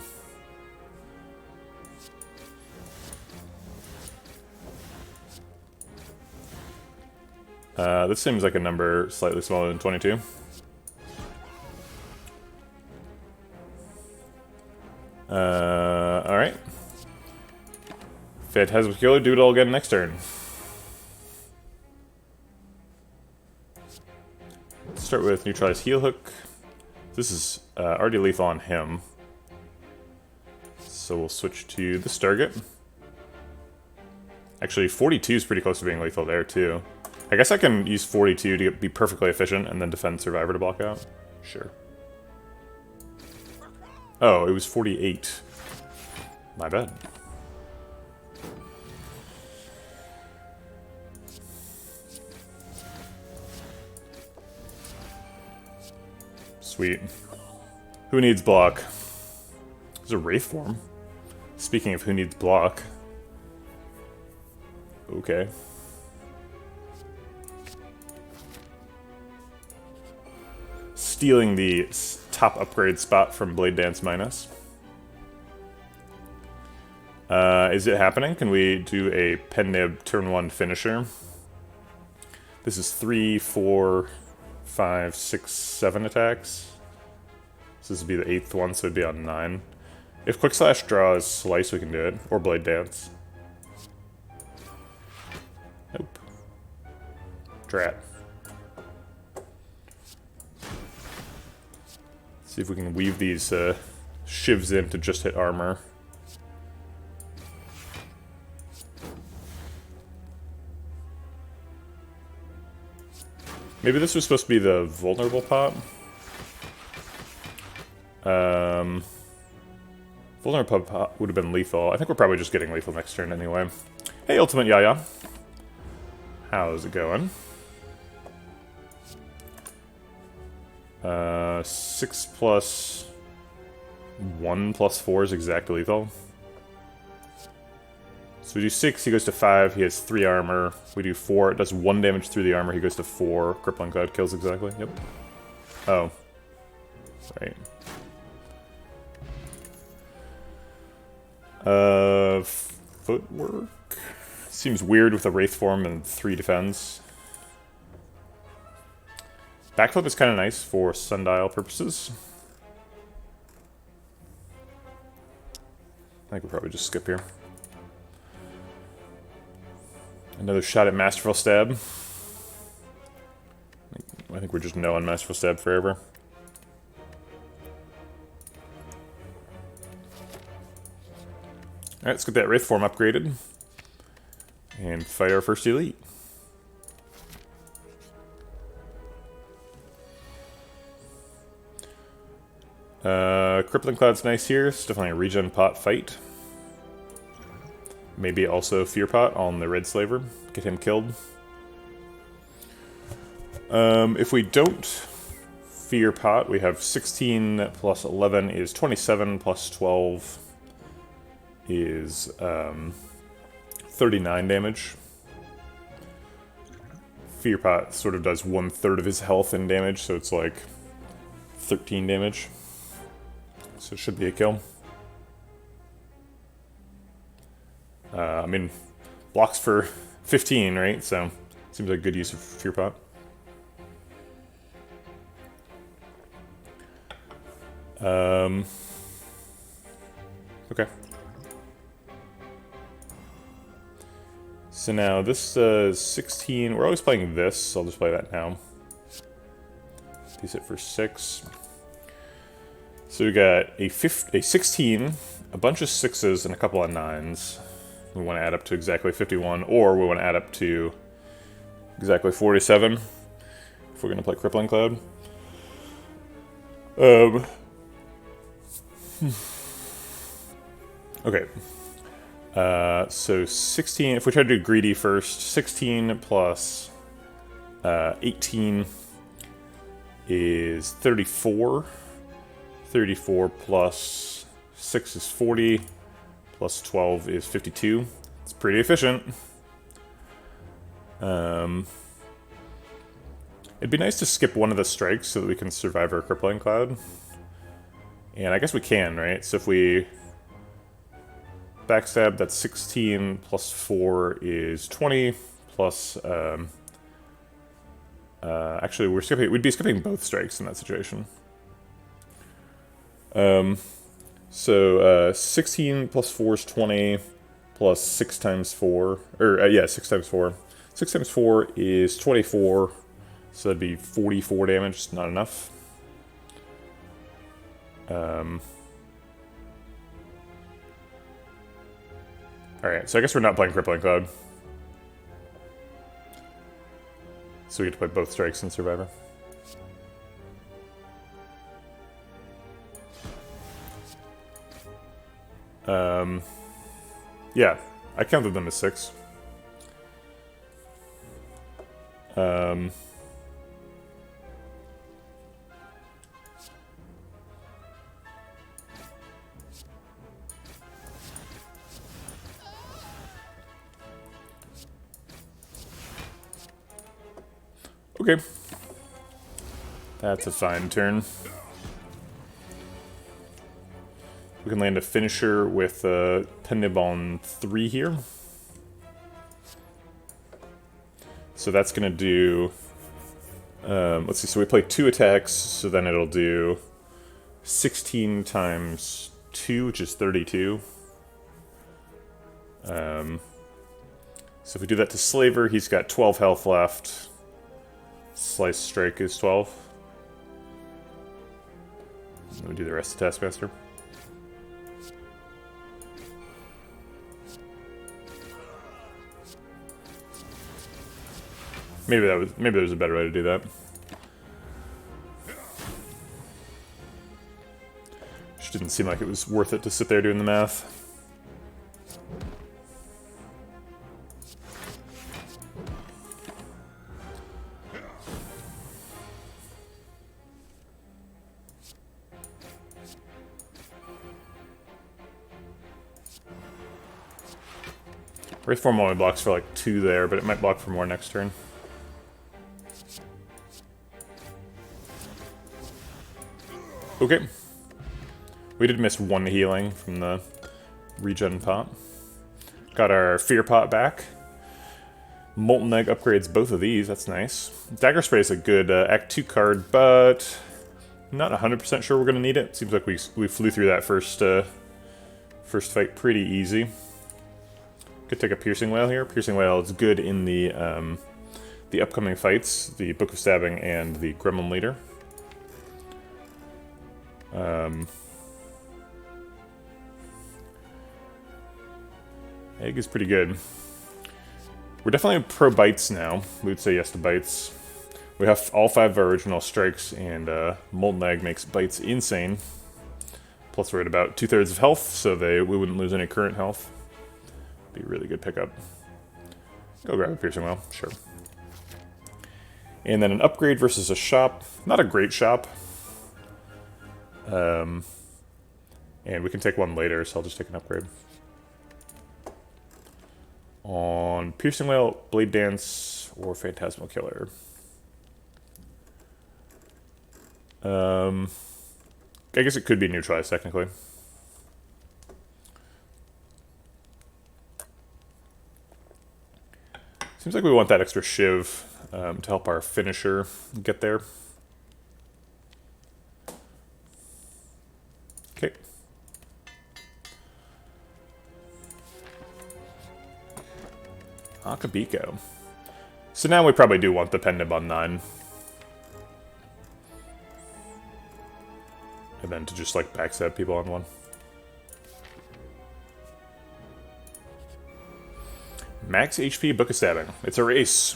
This seems like a number slightly smaller than 22. Alright. Phantasmal Killer, do it all again next turn. Let's start with Neutralize Heel Hook. This is already lethal on him. So we'll switch to this target. Actually, 42 is pretty close to being lethal there, too. I guess I can use 42 to be perfectly efficient and then defend Survivor to block out. Sure. Oh, it was 48. My bad. Sweet. Who needs block? There's a Wraith form. Speaking of who needs block. Okay. Stealing the top upgrade spot from Blade Dance Minus. Is it happening? Can we do a Pen Nib turn 1 finisher? This is 3, 4, 5, 6, 7 attacks. So this would be the 8th one, so it'd be on 9. If Quick Slash draws Slice, we can do it. Or Blade Dance. Nope. Drat. See if we can weave these shivs in to just hit armor. Maybe this was supposed to be the vulnerable pot. Vulnerable pot would have been lethal. I think we're probably just getting lethal next turn anyway. Hey, Ultimate Yaya. How's it going? 6 plus 1 plus 4 is exactly lethal. So we do 6, he goes to 5, he has 3 armor. We do 4, it does 1 damage through the armor, he goes to 4. Crippling Cloud kills exactly, yep. Oh. Right. Footwork? Seems weird with a Wraith form and 3 defense. Backflip is kind of nice for Sundial purposes. I think we'll probably just skip here. Another shot at Masterful Stab. I think we're just no on Masterful Stab forever. Alright, let's get that Wraith form upgraded. And fight our first elite. Crippling Cloud's nice here. It's definitely a regen pot fight. Maybe also Fear Pot on the Red Slaver. Get him killed. If we don't Fear Pot, we have 16 plus 11 is 27 plus 12 is 39 damage. Fear Pot sort of does 1/3 of his health in damage, so it's like 13 damage. So it should be a kill. I mean, blocks for 15, right? So seems like a good use of Fear Pot. Okay. So now this is 16. We're always playing this, so I'll just play that now. Piece it for 6. So we got a 16, a bunch of 6s, and a couple of 9s. We want to add up to exactly 51, or we want to add up to exactly 47 if we're going to play Crippling Cloud. Okay. So 16, if we try to do greedy first, 16 plus 18 is 34. 34 plus 6 is 40. Plus 12 is 52. It's pretty efficient. It'd be nice to skip one of the strikes so that we can survive our Crippling Cloud. And I guess we can, right? So if we backstab, that's 16 plus 4 is 20 plus... actually, we'd be skipping both strikes in that situation. So 16 plus 4 is 20, plus 6 times 4, or yeah, 6 times 4. 6 times 4 is 24, so that'd be 44 damage, it's not enough. Alright, so I guess we're not playing Crippling Cloud. So we get to play both strikes in Survivor. Yeah, I counted them as 6. Okay. That's a fine turn. We can land a finisher with Penib on 3 here. So that's going to do... let's see, so we play 2 attacks, so then it'll do 16 times 2, which is 32. So if we do that to Slaver, he's got 12 health left. Slice Strike is 12. Let me do the rest of Taskmaster. Maybe there was a better way to do that. Just didn't seem like it was worth it to sit there doing the math. Wraithform only blocks for like 2 there, but it might block for more next turn. Okay. We did miss 1 healing from the regen pot. Got our Fear Pot back. Molten Egg upgrades both of these, that's nice. Dagger Spray is a good Act 2 card, but not 100% sure we're going to need it. Seems like we flew through that first fight pretty easy. Could take a Piercing Wail here. Piercing Wail is good in the upcoming fights, the Book of Stabbing and the Gremlin Leader. Egg is pretty good. We're definitely pro bites now. We would say yes to bites. We have all 5 of our original strikes, and Molten Egg makes bites insane. Plus we're at about 2/3 of health, so we wouldn't lose any current health. Be a really good pickup. Go grab a Piercing Wail, sure. And then an upgrade versus a shop. Not a great shop. And we can take one later, so I'll just take an upgrade. On Piercing Wail, Blade Dance, or Phantasmal Killer. I guess it could be neutralized, technically. Seems like we want that extra Shiv to help our finisher get there. Okay. Akabiko. So now we probably do want the Pendant on 9. And then to just like backstab people on 1. Max HP, Book of Stabbing. It's a race.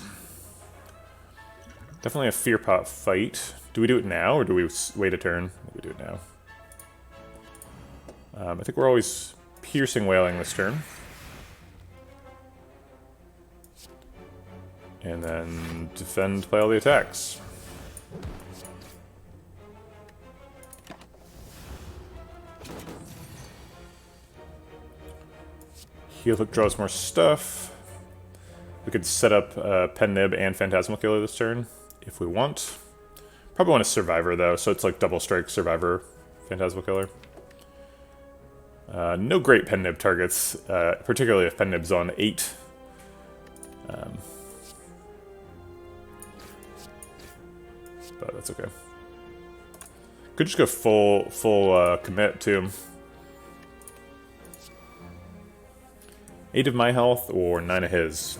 Definitely a Fear Pot fight. Do we do it now, or do we wait a turn? We do it now. I think we're always Piercing Wailing this turn. And then defend, play all the attacks. Heal Hook draws more stuff. We could set up Pen-Nib and Phantasmal Killer this turn, if we want. Probably want a Survivor, though, so it's like double strike Survivor, Phantasmal Killer. No great Pen-Nib targets, particularly if Pen-Nib's on 8. But that's okay. Could just go full commit, too. 8 of my health, or 9 of his.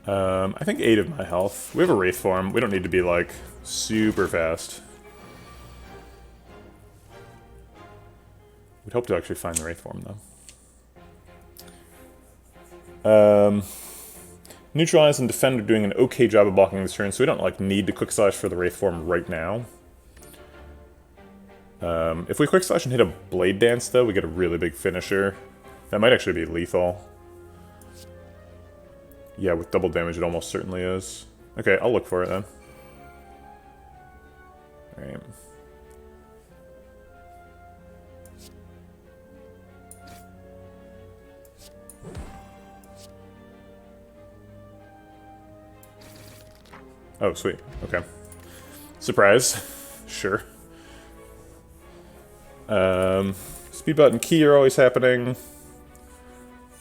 I think 8 of my health. We have a Wraith form. We don't need to be, like, super fast. We'd hope to actually find the Wraith form, though. Neutralize and Defend are doing an okay job of blocking this turn, so we don't, like, need to Quick Slash for the Wraith form right now. If we Quick Slash and hit a Blade Dance, though, we get a really big finisher. That might actually be lethal. Yeah, with double damage, it almost certainly is. Okay, I'll look for it then. Alright. Oh, sweet. Okay. Surprise. Sure. Speed button key are always happening.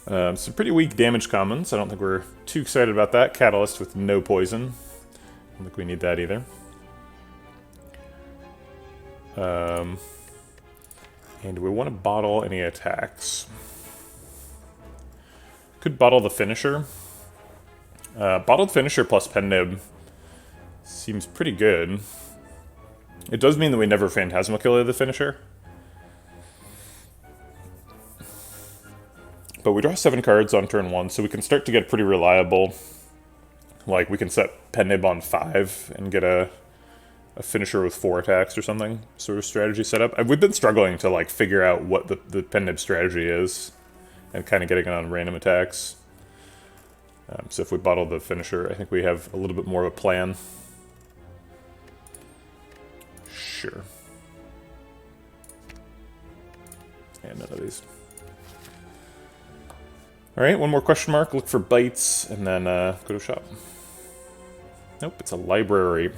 Some pretty weak damage commons. I don't think we're too excited about that. Catalyst with no poison. I don't think we need that either. And we want to bottle any attacks. Could bottle the finisher. Bottled finisher plus pen nib seems pretty good. It does mean that we never Phantasmal Killer the finisher. But we draw 7 cards on turn 1, so we can start to get pretty reliable. Like, we can set pen nib on 5 and get a finisher with 4 attacks or something sort of strategy set up. We've been struggling to, like, figure out what the pen nib strategy is and kind of getting it on random attacks. So if we bottle the finisher, I think we have a little bit more of a plan. Sure. And none of these. Alright, one more question mark. Look for bites, and then go to shop. Nope, it's a library.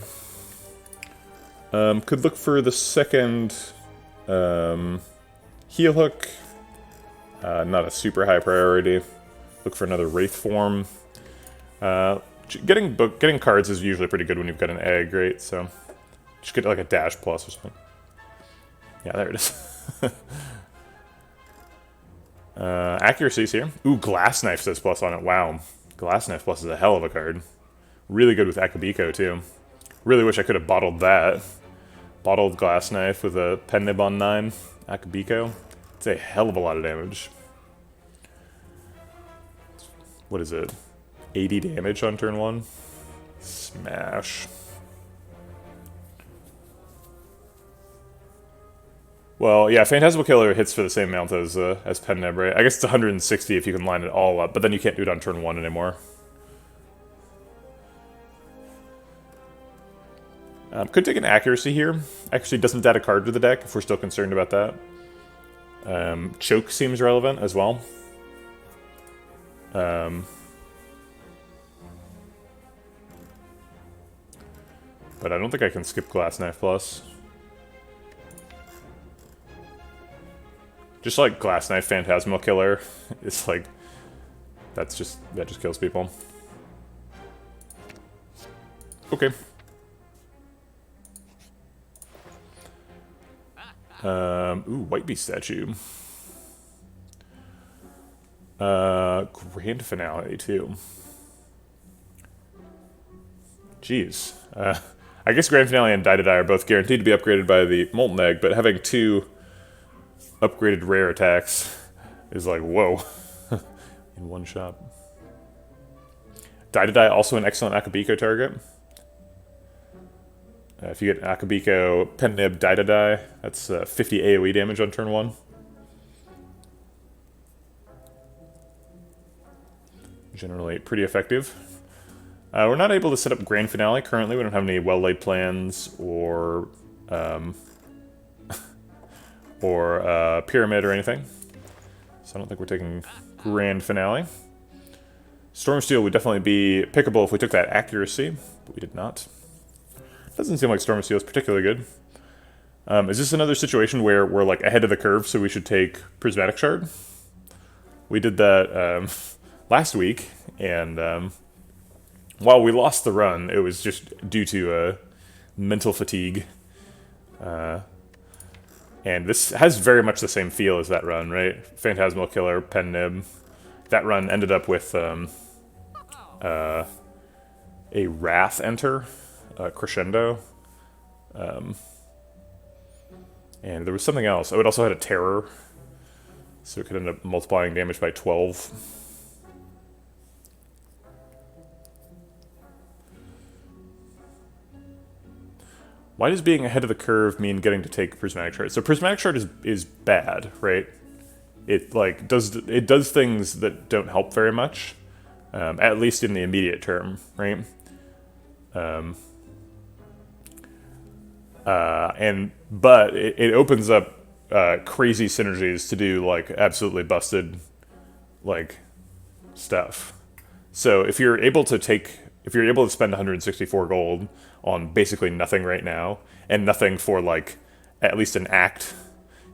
Could look for the second heal hook. Not a super high priority. Look for another Wraith form. Getting cards is usually pretty good when you've got an egg, right? So just get like a dash plus or something. Yeah, there it is. Accuracy's here. Ooh, Glass Knife says plus on it. Wow. Glass Knife plus is a hell of a card. Really good with Akabiko, too. Really wish I could have bottled that. Bottled Glass Knife with a pen nib on 9. Akabiko. It's a hell of a lot of damage. What is it? 80 damage on turn 1? Smash. Well, yeah, Phantasmal Killer hits for the same amount as pen nib, right? I guess it's 160 if you can line it all up, but then you can't do it on turn 1 anymore. Could take an accuracy here. Accuracy doesn't add a card to the deck if we're still concerned about that. Choke seems relevant as well. But I don't think I can skip Glass Knife Plus. Just like Glass Knife Phantasmal Killer, it's like that just kills people. Okay. Ooh, White Beast statue. Grand Finale too. Jeez. I guess Grand Finale and Die to Die are both guaranteed to be upgraded by the Molten Egg, but having 2 upgraded rare attacks is like, whoa. In one shot. Die to Die, also an excellent Akabiko target. If you get Akabiko, Pen Nib, Die to Die, that's 50 AoE damage on turn 1. Generally pretty effective. We're not able to set up Grand Finale currently. We don't have any well-laid plans or Pyramid or anything. So I don't think we're taking Grand Finale. Stormsteel would definitely be pickable if we took that accuracy, but we did not. Doesn't seem like Stormsteel is particularly good. Is this another situation where we're like ahead of the curve, so we should take Prismatic Shard? We did that last week, and while we lost the run, it was just due to mental fatigue. And this has very much the same feel as that run, right? Phantasmal Killer, Pen Nib. That run ended up with a Wrath Enter, Crescendo. And there was something else. Oh, it also had a Terror. So it could end up multiplying damage by 12. Why does being ahead of the curve mean getting to take Prismatic Shard? So Prismatic Shard is bad, right? It like does things that don't help very much, at least in the immediate term, right? But it opens up crazy synergies to do like absolutely busted like stuff. So if you're able to take if you're able to spend 164 gold on basically nothing right now, and nothing for like at least an act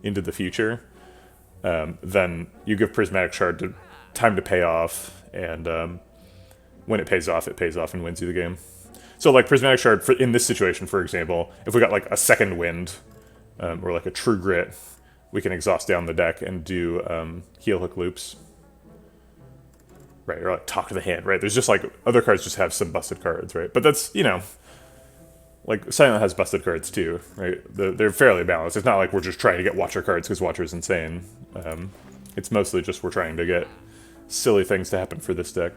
into the future, then you give Prismatic Shard time to pay off, and when it pays off and wins you the game. So like Prismatic Shard, in this situation, for example, if we got like a second wind, or like a True Grit, we can exhaust down the deck and do Heel Hook loops. Right, or like Talk to the Hand, right? There's just like, other cards just have some busted cards, right? But that's, you know, like Silent has busted cards too, right? They're fairly balanced. It's not like we're just trying to get Watcher cards because Watcher's insane. It's mostly just we're trying to get silly things to happen for this deck.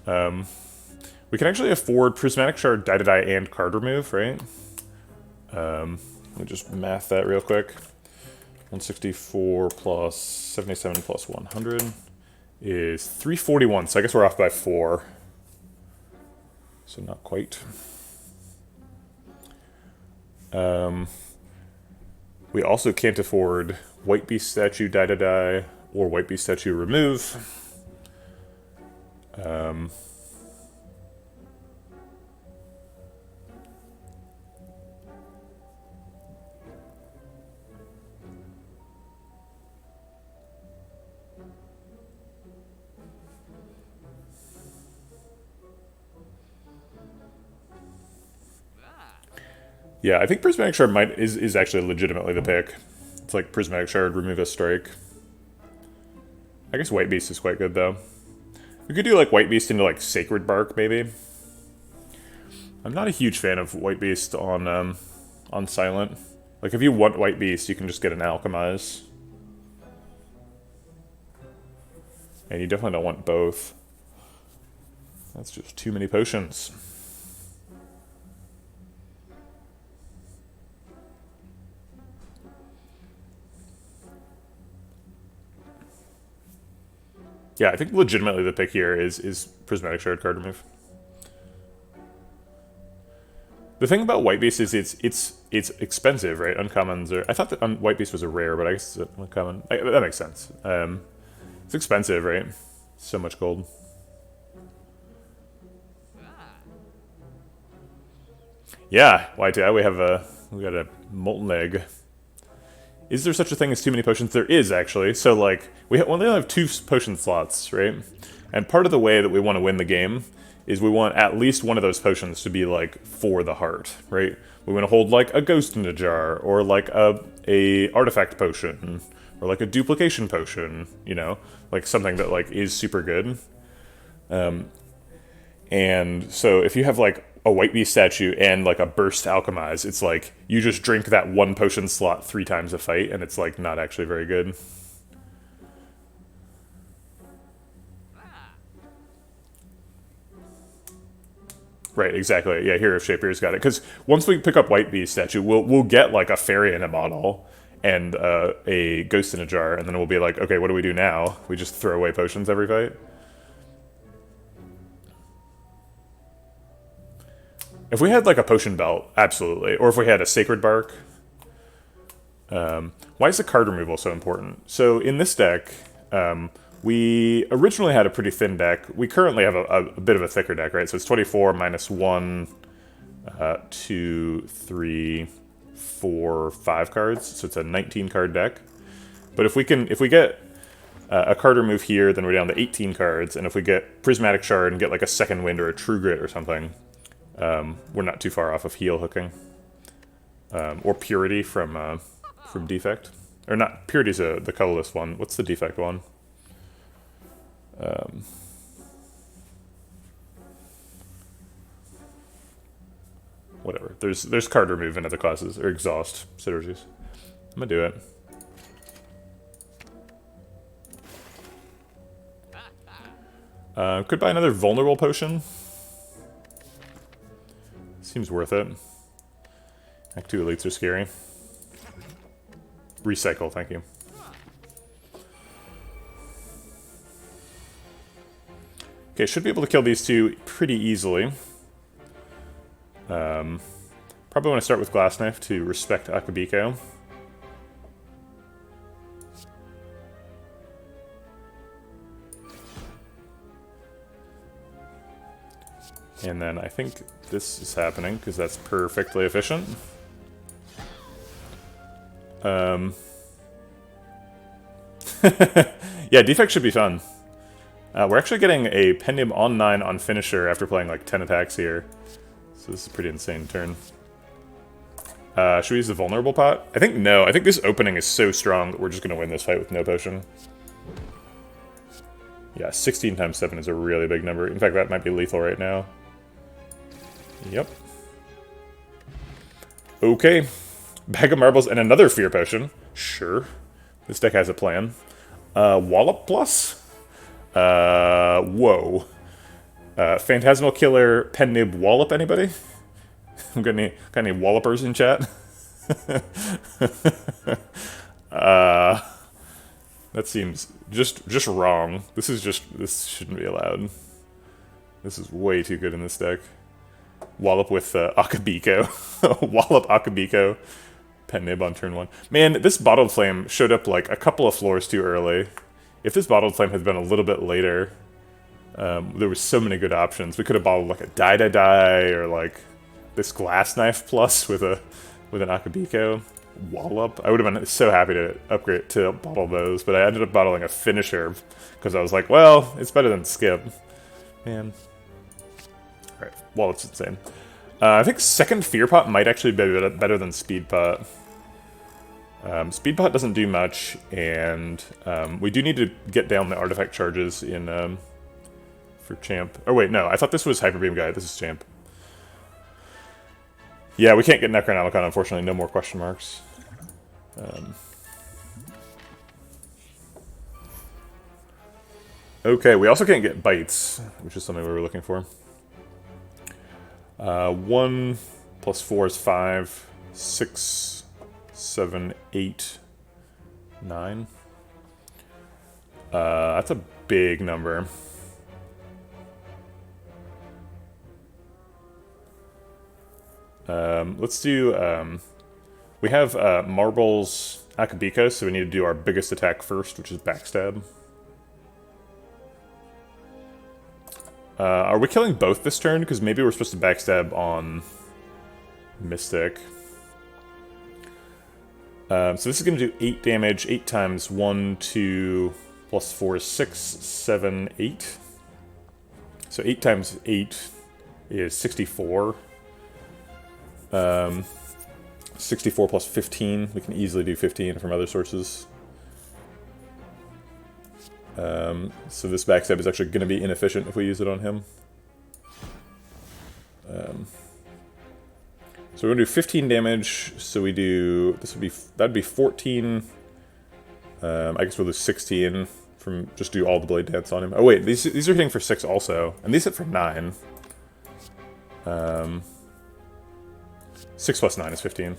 We can actually afford Prismatic Shard, Die, and card remove, right? Let me just math that real quick. 164 plus 77 plus 100 is 341, so I guess we're off by 4. So not quite. We also can't afford White Beast Statue, Die, or White Beast Statue, remove. Yeah, I think Prismatic Shard is actually legitimately the pick. It's like Prismatic Shard, remove a strike. I guess White Beast is quite good, though. We could do like White Beast into like Sacred Bark, maybe. I'm not a huge fan of White Beast on Silent. Like, if you want White Beast, you can just get an Alchemize. And you definitely don't want both. That's just too many potions. Yeah, I think legitimately the pick here is Prismatic Shard, card remove. The thing about White Beast is it's expensive, right? Uncommons are... I thought that White Beast was a rare, but I guess it's an uncommon. That makes sense. It's expensive, right? So much gold. Yeah, YTI, we got a Molten Egg. Is there such a thing as too many potions? There is, actually. So, like, we only have 2 potion slots, right? And part of the way that we want to win the game is we want at least one of those potions to be, like, for the heart, right? We want to hold, like, a Ghost in a Jar, or, like, a Artifact Potion, or, like, a Duplication Potion, you know? Like, something that, like, is super good. And so if you have, like, a White Beast statue and like a Burst Alchemize, it's like you just drink that 1 potion slot 3 times a fight, and it's like not actually very good. Right, exactly. Yeah, Hero of Shapier's got it. Because once we pick up White Beast statue, we'll get like a Fairy in a model and a Ghost in a Jar, and then we'll be like, okay, what do we do now? We just throw away potions every fight? If we had like a Potion Belt, absolutely. Or if we had a Sacred Bark. Why is the card removal so important? So in this deck, we originally had a pretty thin deck. We currently have a bit of a thicker deck, right? So it's 24 minus 1, 2, 3, 4, 5 cards. So it's a 19 card deck. But if we get a card remove here, then we're down to 18 cards. And if we get Prismatic Shard and get like a second wind or a True Grit or something, we're not too far off of heel hooking. Or Purity from Defect. Or not, Purity's the colorless one. What's the Defect one? Whatever. There's card remove in other classes, or exhaust synergies. I'm gonna do it. Could buy another vulnerable potion. Seems worth it. Act 2 elites are scary. Recycle, thank you. Okay, should be able to kill these 2 pretty easily. Probably want to start with Glass Knife to respect Akabiko. And then I think this is happening, because that's perfectly efficient. Yeah, defect should be fun. We're actually getting a Pendium on 9 on finisher after playing like 10 attacks here. So this is a pretty insane turn. Should we use the vulnerable pot? I think no. I think this opening is so strong that we're just going to win this fight with no potion. Yeah, 16 times 7 is a really big number. In fact, that might be lethal right now. Yep. Okay. Bag of marbles and another fear potion. Sure. This deck has a plan. Wallop plus? Whoa. Phantasmal Killer, Pennib, Wallop, anybody? Got any Wallopers in chat? That seems just wrong. This shouldn't be allowed. This is way too good in this deck. Wallop with Akabiko. Wallop Akabiko. Pennib on turn 1. Man, this Bottled Flame showed up like a couple of floors too early. If this Bottled Flame had been a little bit later, there was so many good options. We could have bottled like a Die or like this Glass Knife plus with an Akabiko. Wallop. I would have been so happy to upgrade to bottle those, but I ended up bottling a Finisher because I was like, well, it's better than Skip. Man. Alright, Wallop's insane. I think second Fear Pot might actually be better than Speed Pot. Speed Pot doesn't do much, and we do need to get down the artifact charges in for Champ. Oh wait, no, I thought this was Hyper Beam Guy. This is Champ. Yeah, we can't get Necronomicon, unfortunately. No more question marks. Okay, we also can't get Bites, which is something we were looking for. 1 plus 4 is 5. 6, 7, 8, 9. That's a big number. Let's do, we have Marbles Akabiko, so we need to do our biggest attack first, which is Backstab. Are we killing both this turn? Because maybe we're supposed to Backstab on Mystic. So this is going to do 8 damage, 8 times 1, 2, plus 4 is 6, 7, 8. So 8 times 8 is 64. 64 plus 15. We can easily do 15 from other sources. So this backstab is actually going to be inefficient if we use it on him. So we're going to do 15 damage. So we do, that'd be 14. I guess we'll do 16 from just do all the blade dance on him. Oh wait, these are hitting for 6 also, and these hit for 9. 6 plus 9 is 15.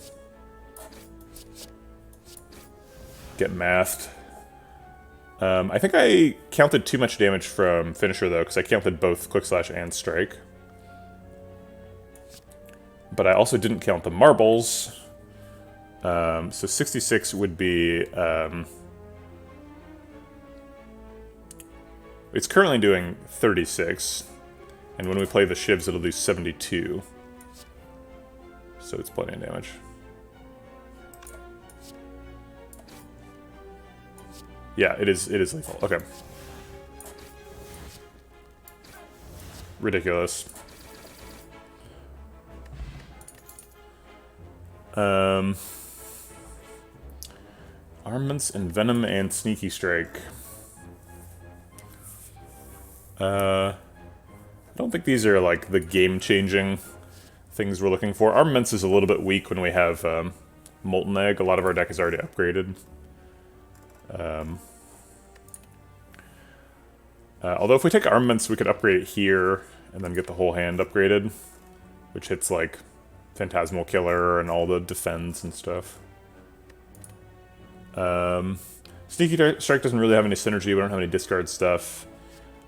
Get mathed. I think I counted too much damage from Finisher, though, because I counted both Quick Slash and Strike. But I also didn't count the marbles. So 66 would be... it's currently doing 36. And when we play the Shivs, it'll do 72. So it's plenty of damage. Yeah, it is lethal. Okay. Ridiculous. Armaments and Venom and Sneaky Strike. I don't think these are like the game-changing things we're looking for. Armaments is a little bit weak when we have Molten Egg. A lot of our deck is already upgraded. Although if we take Armaments, we could upgrade it here and then get the whole hand upgraded, which hits like Phantasmal Killer and all the defense and stuff. Sneaky Strike doesn't really have any synergy. We don't have any discard stuff.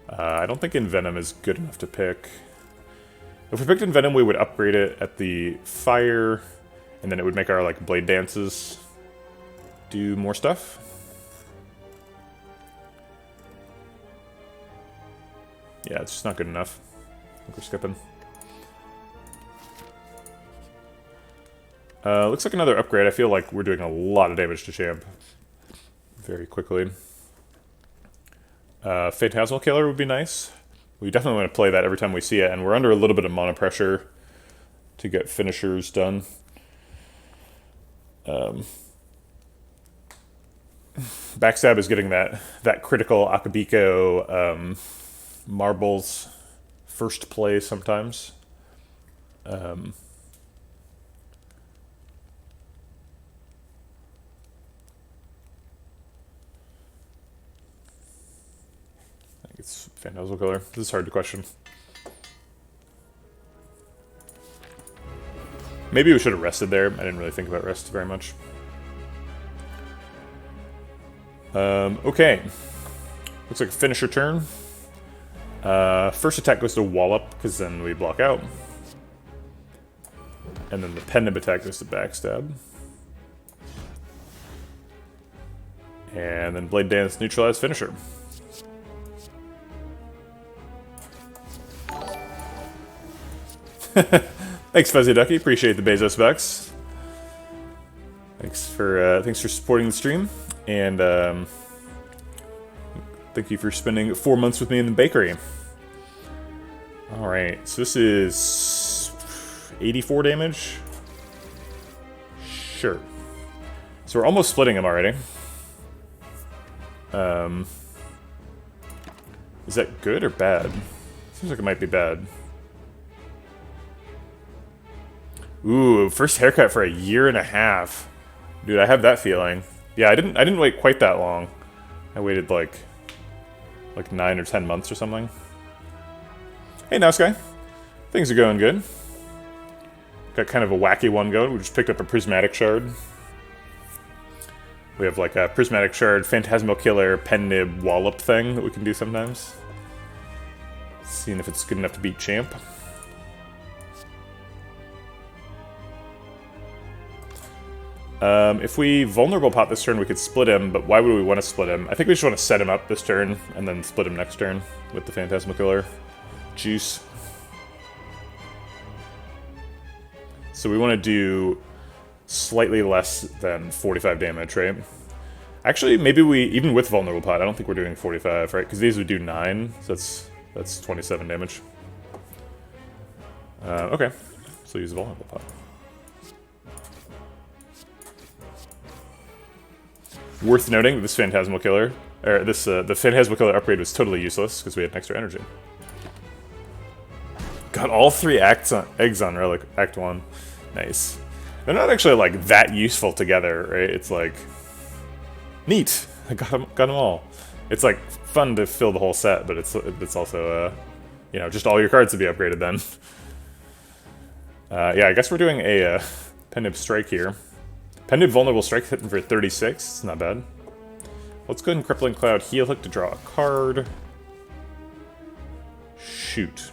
I don't think Envenom is good enough to pick. If we picked Envenom, we would upgrade it at the fire, and then it would make our like blade dances do more stuff. Yeah, it's just not good enough. I think we're skipping. Looks like another upgrade. I feel like we're doing a lot of damage to champ very quickly. Phantasmal Killer would be nice. We definitely want to play that every time we see it, and we're under a little bit of mana pressure to get finishers done. Backstab is getting that critical Akabiko marbles first play sometimes. I think it's Phantasmal Killer. This is hard to question. Maybe we should have rested there. I didn't really think about rest very much. Okay. Looks like a finisher turn. First attack goes to Wallop, because then we block out. And then the Pendant attack goes to Backstab. And then Blade Dance neutralize finisher. Thanks, Fuzzy Ducky. Appreciate the Bezos bucks. Thanks for supporting the stream, and thank you for spending 4 months with me in the bakery. All right, so this is 84 damage. Sure. So we're almost splitting him already. Is that good or bad? Seems like it might be bad. Ooh, first haircut for a year and a half. Dude, I have that feeling. Yeah, I didn't wait quite that long. I waited like 9 or 10 months or something. Hey, Now Sky. Things are going good. Got kind of a wacky one going. We just picked up a prismatic shard. We have like a prismatic shard, Phantasmal Killer, Pen Nib, Wallop thing that we can do sometimes. Seeing if it's good enough to beat champ. If we vulnerable pot this turn, we could split him, but why would we want to split him? I think we just want to set him up this turn, and then split him next turn with the Phantasmal Killer juice. So we want to do slightly less than 45 damage, right? Actually, maybe we, even with vulnerable pot, I don't think we're doing 45, right? Because these would do 9, so that's 27 damage. Okay, so use vulnerable pot. Worth noting that this Phantasmal Killer, or this the Phantasmal Killer upgrade was totally useless because we had extra energy. Got all 3 eggs on Relic Act 1. Nice. They're not actually like that useful together, right? It's like neat. I got them all. It's like fun to fill the whole set, but it's also you know, just all your cards to be upgraded then. Yeah, I guess we're doing a Pen Nib Strike here. Pen Nib Vulnerable Strike hitting for 36. It's not bad. Let's go ahead and Crippling Cloud Heal Hook to draw a card. Shoot.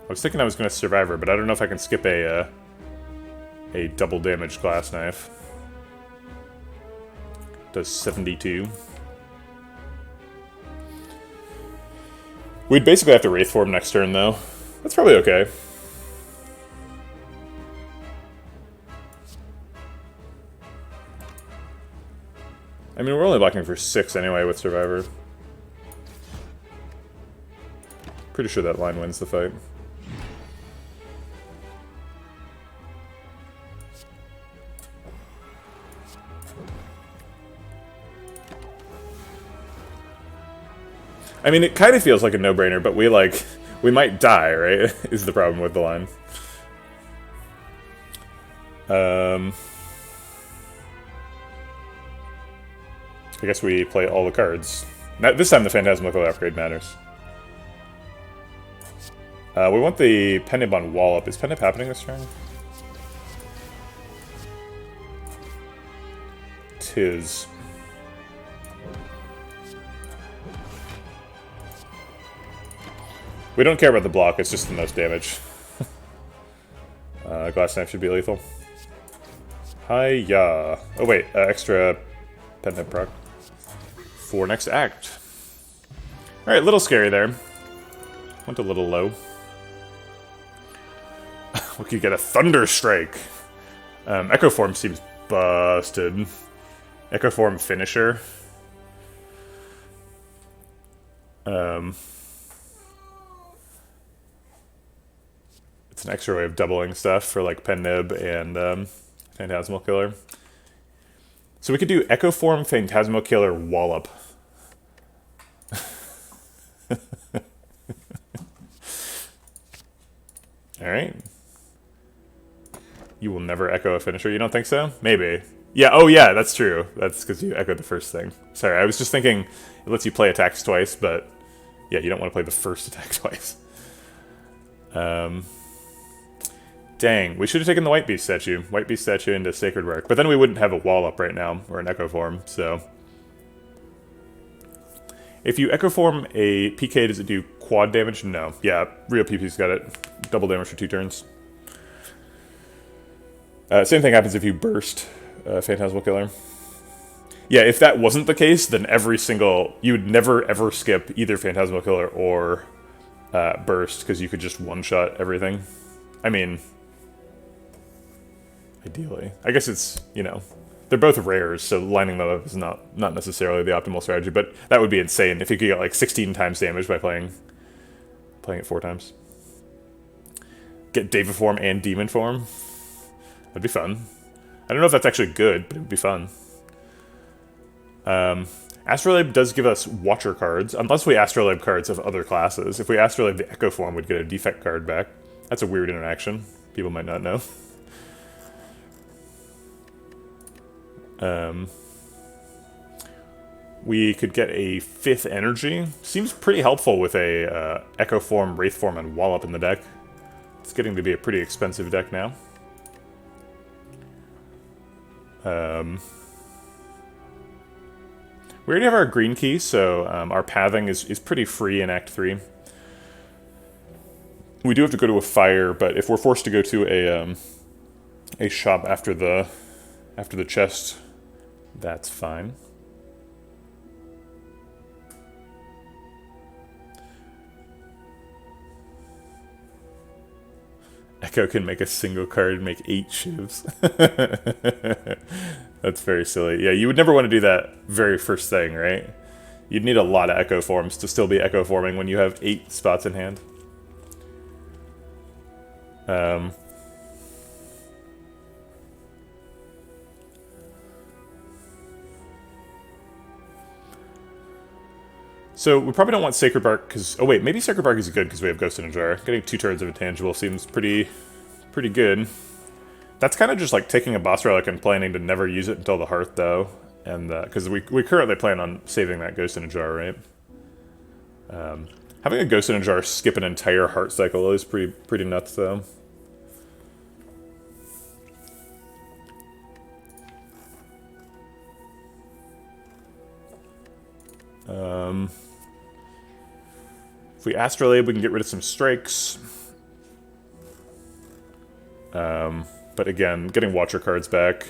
I was thinking I was going to Survivor, but I don't know if I can skip a double damage Glass Knife. Does 72. We'd basically have to Wraith Form next turn, though. That's probably okay. I mean, we're only blocking for 6 anyway with Survivor. Pretty sure that line wins the fight. I mean, it kind of feels like a no-brainer, but we might die, right? Is the problem with the line. I guess we play all the cards. Now, this time the Phantasmal Killer upgrade matters. We want the Pen Nib on Wallop. Is Pen Nib happening this turn? Tis. We don't care about the block, it's just the most damage. Glass Knife should be lethal. Hi-ya. Oh wait, extra Pen Nib proc. For next act. Alright, a little scary there. Went a little low. We could get a Thunder Strike. Echo Form seems busted. Echo Form Finisher. It's an extra way of doubling stuff for like Pen Nib and Phantasmal Killer. So we could do Echo Form Phantasmal Killer Wallop. Alright. You will never echo a finisher, you don't think so? Maybe. Yeah, oh yeah, that's true. That's because you echoed the first thing. Sorry, I was just thinking it lets you play attacks twice, but yeah, you don't want to play the first attack twice. Dang, we should have taken the White Beast statue. White Beast statue into Sacred Bark. But then we wouldn't have a wall up right now, or an Echo Form, so... If you Echo Form a PK, does it do quad damage? No. Yeah, real PP's got it. Double damage for 2 turns. Same thing happens if you burst Phantasmal Killer. Yeah, if that wasn't the case, then every single... You would never ever skip either Phantasmal Killer or burst, because you could just one-shot everything. I mean... Ideally. I guess it's, you know... They're both rares, so lining them up is not necessarily the optimal strategy, but that would be insane if you could get like 16 times damage by playing it 4 times. Get Deva Form and Demon Form. That'd be fun. I don't know if that's actually good, but it would be fun. Astrolabe does give us Watcher cards, unless we Astrolabe cards of other classes. If we Astrolabe the Echo Form, we'd get a defect card back. That's a weird interaction. People might not know. We could get a 5th energy. Seems pretty helpful with a Echo Form, Wraith Form, and Wallop in the deck. It's getting to be a pretty expensive deck now. We already have our green key, so our pathing is pretty free in Act 3. We do have to go to a fire, but if we're forced to go to a shop after the chest, that's fine. Echo can make a single card make 8 shivs. That's very silly. Yeah, you would never want to do that very first thing, right? You'd need a lot of Echo Forms to still be Echo Forming when you have 8 spots in hand. So we probably don't want Sacred Bark because... Oh wait, maybe Sacred Bark is good because we have Ghost in a Jar. Getting 2 turns of intangible seems pretty good. That's kind of just like taking a boss relic and planning to never use it until the Hearth, though. And because we currently plan on saving that Ghost in a Jar, right? Having a Ghost in a Jar skip an entire Heart cycle is pretty nuts, though. If we Astrolabe, we can get rid of some strikes. But again, getting Watcher cards back.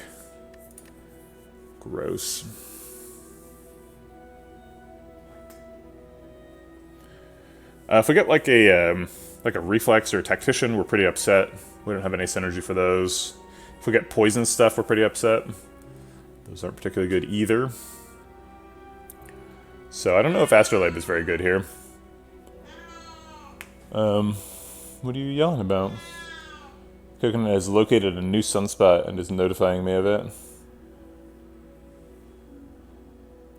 Gross. If we get like a Reflex or a Tactician, we're pretty upset. We don't have any synergy for those. If we get Poison stuff, we're pretty upset. Those aren't particularly good either. So I don't know if Astrolabe is very good here. What are you yelling about? Coconut has located a new sunspot and is notifying me of it.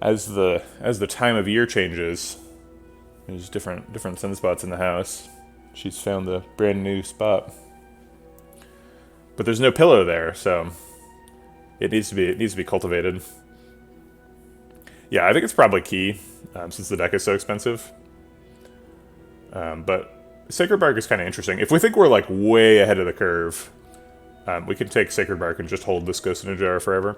As the time of year changes, there's different sunspots in the house. She's found the brand new spot. But there's no pillow there, so it needs to be cultivated. Yeah, I think it's probably key, since the deck is so expensive. But Sacred Bark is kind of interesting. If we think we're like way ahead of the curve, we can take Sacred Bark and just hold this Ghost in a Jar forever.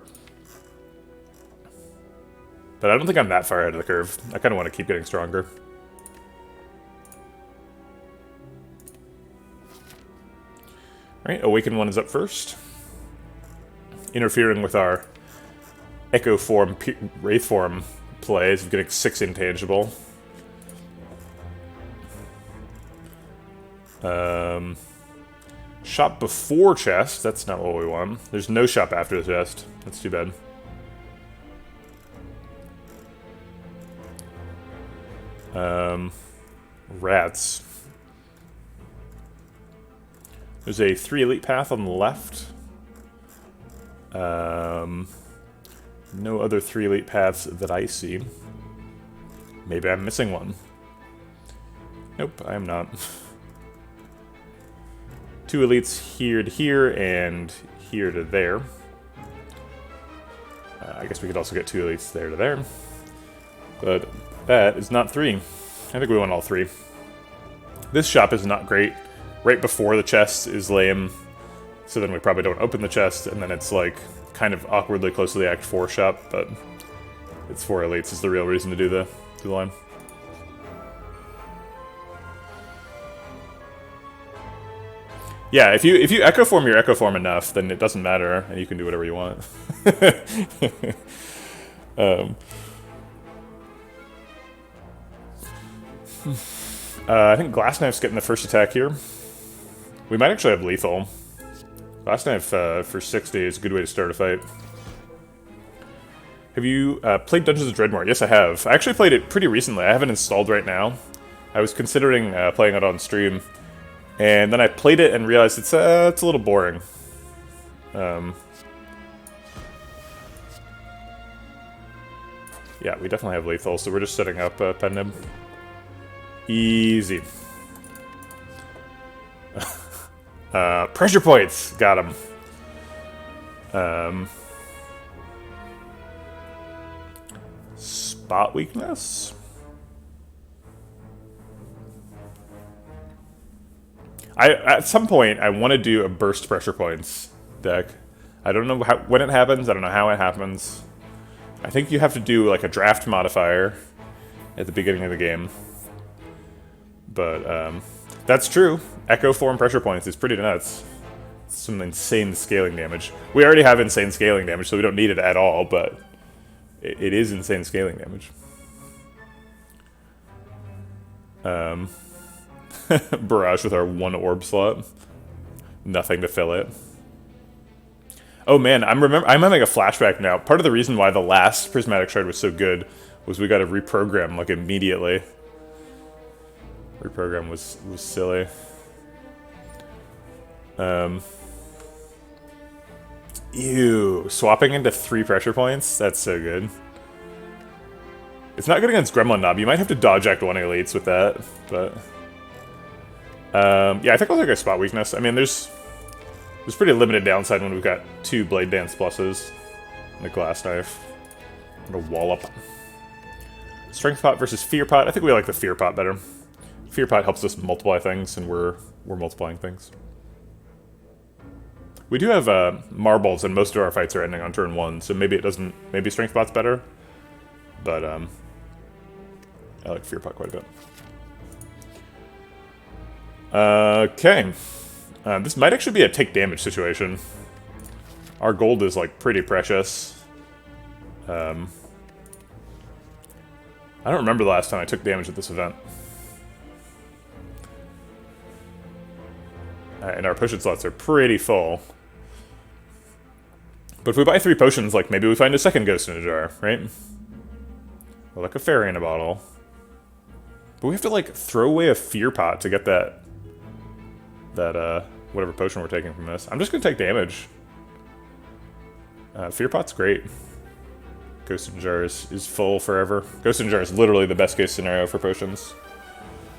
But I don't think I'm that far ahead of the curve. I kind of want to keep getting stronger. Alright, Awaken 1 is up first. Interfering with our Echo Form, Wraith Form plays of getting 6 intangible. Shop before chest. That's not what we want. There's no shop after the chest. That's too bad. Rats. There's a 3 elite path on the left. No other 3 elite paths that I see. Maybe I'm missing one. Nope, I am not. 2 elites here to here and here to there. I guess we could also get 2 elites there to there. But that is not 3. I think we want all 3. This shop is not great. Right before the chest is lame. So then we probably don't open the chest, and then it's like kind of awkwardly close to the Act 4 shop, but it's 4 elites is the real reason to do the line. Yeah, if you echo form your echo form enough, then it doesn't matter, and you can do whatever you want. I think Glass Knife's getting the first attack here. We might actually have lethal. Glass Knife for 60 is a good way to start a fight. Have you played Dungeons of Dreadmore? Yes, I have. I actually played it pretty recently. I have it installed right now. I was considering playing it on stream, and then I played it and realized it's a little boring. Yeah, we definitely have lethal, so we're just setting up Pen Nib. Easy. Pressure points! Got him. Spot weakness? At some point, I want to do a burst pressure points deck. I don't know when it happens, I don't know how it happens. I think you have to do like a draft modifier at the beginning of the game. But, that's true. Echo form pressure points is pretty nuts. It's some insane scaling damage. We already have insane scaling damage, so we don't need it at all, but it is insane scaling damage. Barrage with our 1 orb slot. Nothing to fill it. Oh man, I'm having a flashback now. Part of the reason why the last prismatic shard was so good was we got to reprogram like immediately. Reprogram was silly. Ew, swapping into 3 pressure points? That's so good. It's not good against Gremlin Knob. You might have to dodge Act 1 elites with that, but... yeah, I think I'll take a spot weakness. I mean, there's pretty limited downside when we've got 2 Blade Dance pluses and a Glass Knife. And a Wallop. Strength Pot versus Fear Pot. I think we like the Fear Pot better. Fear Pot helps us multiply things, and we're multiplying things. We do have marbles, and most of our fights are ending on turn 1, so maybe it doesn't. Maybe Strength Pot's better, but I like Fear Pot quite a bit. Okay, this might actually be a take damage situation. Our gold is like pretty precious. I don't remember the last time I took damage at this event. And our potion slots are pretty full. But if we buy 3 potions, like, maybe we find a second ghost in a jar, right? Or like a fairy in a bottle. But we have to, like, throw away a fear pot to get that whatever potion we're taking from this. I'm just gonna take damage. Fear pot's great. Ghost in a jar is full forever. Ghost in a jar is literally the best case scenario for potions.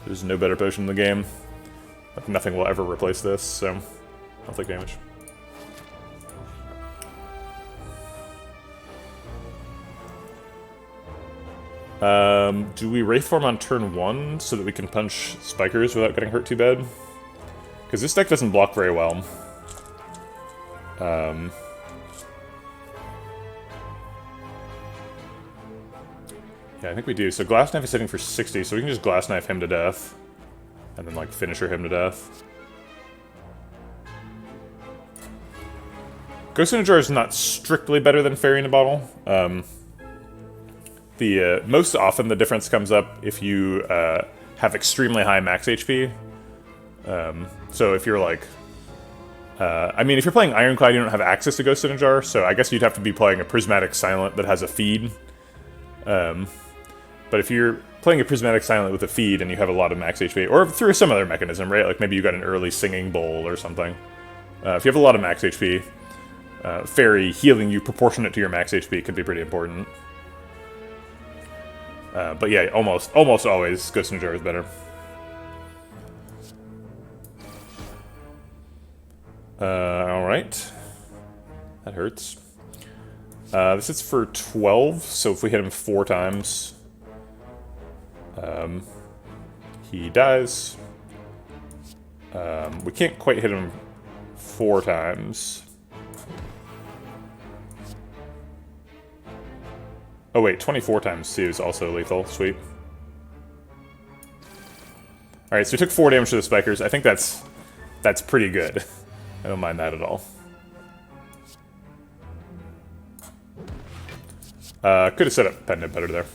There's no better potion in the game. Like, nothing will ever replace this, so I'll take damage. Do we Wraith Form on turn 1 so that we can punch Spikers without getting hurt too bad? Because this deck doesn't block very well. Yeah, I think we do. So Glass Knife is hitting for 60, so we can just Glass Knife him to death. And then, like, Finisher him to death. Ghost in a Jar is not strictly better than Fairy in a Bottle. Most often the difference comes up if you have extremely high max HP. So if you're, like, I mean, if you're playing Ironclad, you don't have access to Ghost in a Jar, so I guess you'd have to be playing a Prismatic Silent that has a feed. But if you're playing a Prismatic Silent with a feed and you have a lot of max HP, or through some other mechanism, right? Like maybe you got an early Singing Bowl or something. If you have a lot of max HP, Fairy healing you proportionate to your max HP could be pretty important. But yeah, almost always Ghost in a Jar is better. Alright. That hurts. This is for 12, so if we hit him 4 times, he dies. We can't quite hit him 4 times. Oh wait, 24 times too is also lethal. Sweet. Alright, so we took 4 damage to the spikers. I think that's pretty good. I don't mind that at all. Could have set up Pendant better there.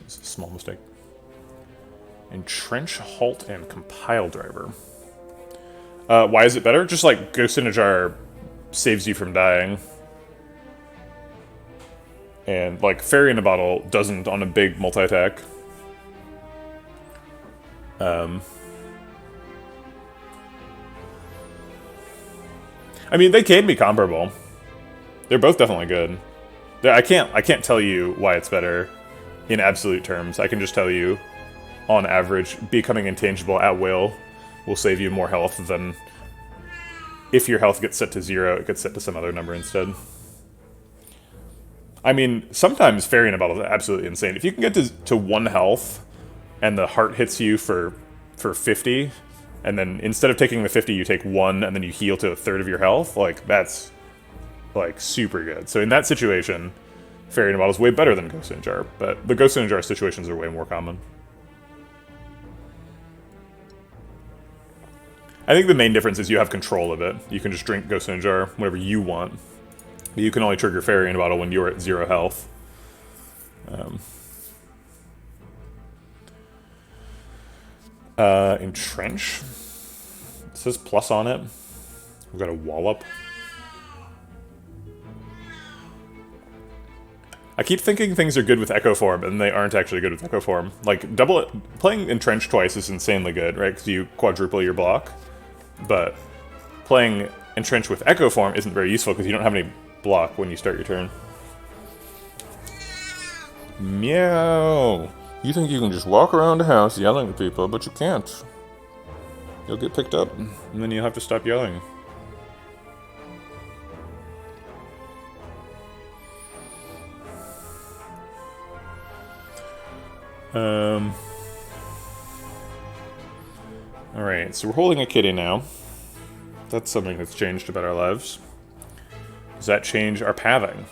It's a small mistake. Entrench, Halt, and Compile Driver. Why is it better? Just like Ghost in a Jar saves you from dying. And like Fairy in a Bottle doesn't on a big multi-attack. I mean, they can be comparable. They're both definitely good. I can't tell you why it's better in absolute terms. I can just tell you, on average, becoming intangible at will save you more health than if your health gets set to 0, it gets set to some other number instead. I mean, sometimes Fairy in a Bottle is absolutely insane. If you can get to 1 health and the heart hits you for 50, and then instead of taking the 50, you take 1 and then you heal to 1/3 of your health, like, that's like super good. So in that situation, Fairy in a Bottle is way better than Ghost in a Jar, but the Ghost in a Jar situations are way more common. I think the main difference is you have control of it. You can just drink Ghost in a Jar whenever you want. You can only trigger Fairy in a Bottle when you're at 0 health. Entrench. It says plus on it. We've got a Wallop. I keep thinking things are good with Echo Form, and they aren't actually good with Echo Form. Like, playing Entrench twice is insanely good, right? Because you quadruple your block. But playing Entrench with Echo Form isn't very useful because you don't have any block when you start your turn. Meow! You think you can just walk around the house yelling at people, but you can't. You'll get picked up, and then you'll have to stop yelling. Alright, so we're holding a kitty now. That's something that's changed about our lives. Does that change our pathing?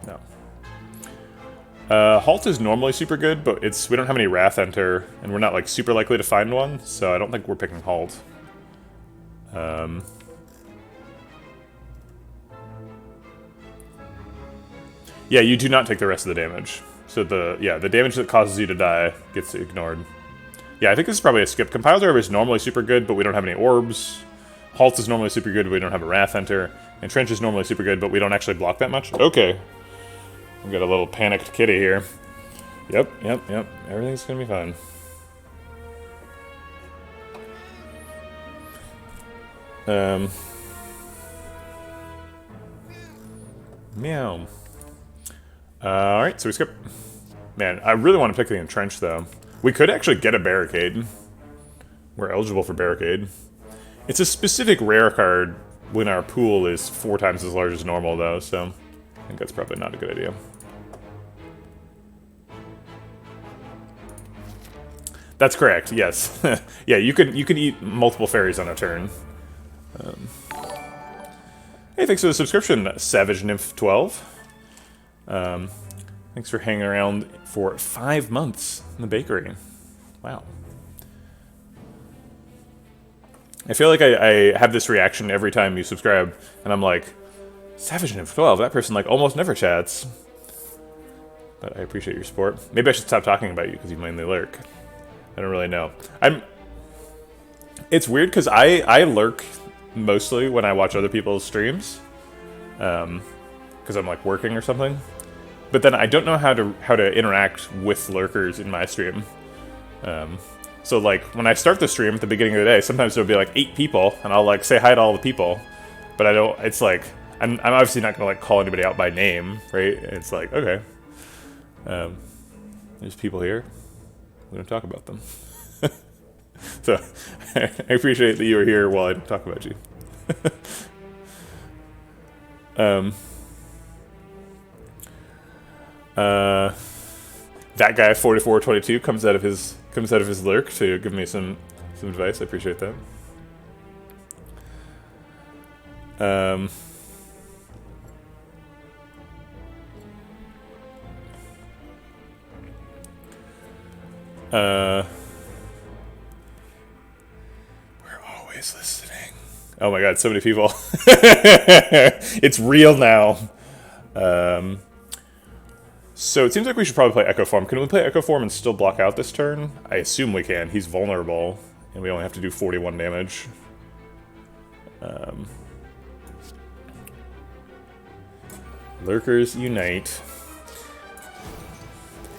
No. Halt is normally super good, but we don't have any Wrath Enter, and we're not like super likely to find one, so I don't think we're picking Halt. Yeah, you do not take the rest of the damage. So the damage that causes you to die gets ignored. Yeah, I think this is probably a skip. Compile Driver is normally super good, but we don't have any orbs. Halt is normally super good, but we don't have a Wrath Enter. Entrench is normally super good, but we don't actually block that much. Okay. We've got a little panicked kitty here. Yep. Everything's gonna be fine. Meow. Alright, so we skip. Man, I really want to pick the Entrench, though. We could actually get a Barricade. We're eligible for Barricade. It's a specific rare card when our pool is 4 times as large as normal, though, so I think that's probably not a good idea. That's correct, yes. Yeah, you can eat multiple fairies on a turn. Hey, thanks for the subscription, Savage Nymph 12. Thanks for hanging around for 5 months in the bakery. Wow. I feel like I have this reaction every time you subscribe, and I'm like, Savage Nymph 12, that person like almost never chats. But I appreciate your support. Maybe I should stop talking about you because you mainly lurk. I don't really know. It's weird because I lurk mostly when I watch other people's streams, because I'm like working or something. But then I don't know how to interact with lurkers in my stream. So like when I start the stream at the beginning of the day, sometimes there'll be like 8 people, and I'll like say hi to all the people, but I don't. It's like I'm obviously not gonna like call anybody out by name, right? It's like okay, there's people here. We're gonna talk about them. So I appreciate that you were here while I talk about you. That guy 4422 comes out of his lurk to give me some advice. I appreciate that. We're always listening. Oh my god, so many people. It's real now. So it seems like we should probably play Echo Form. Can we play Echo Form and still block out this turn? I assume we can. He's vulnerable, and we only have to do 41 damage. Lurkers unite.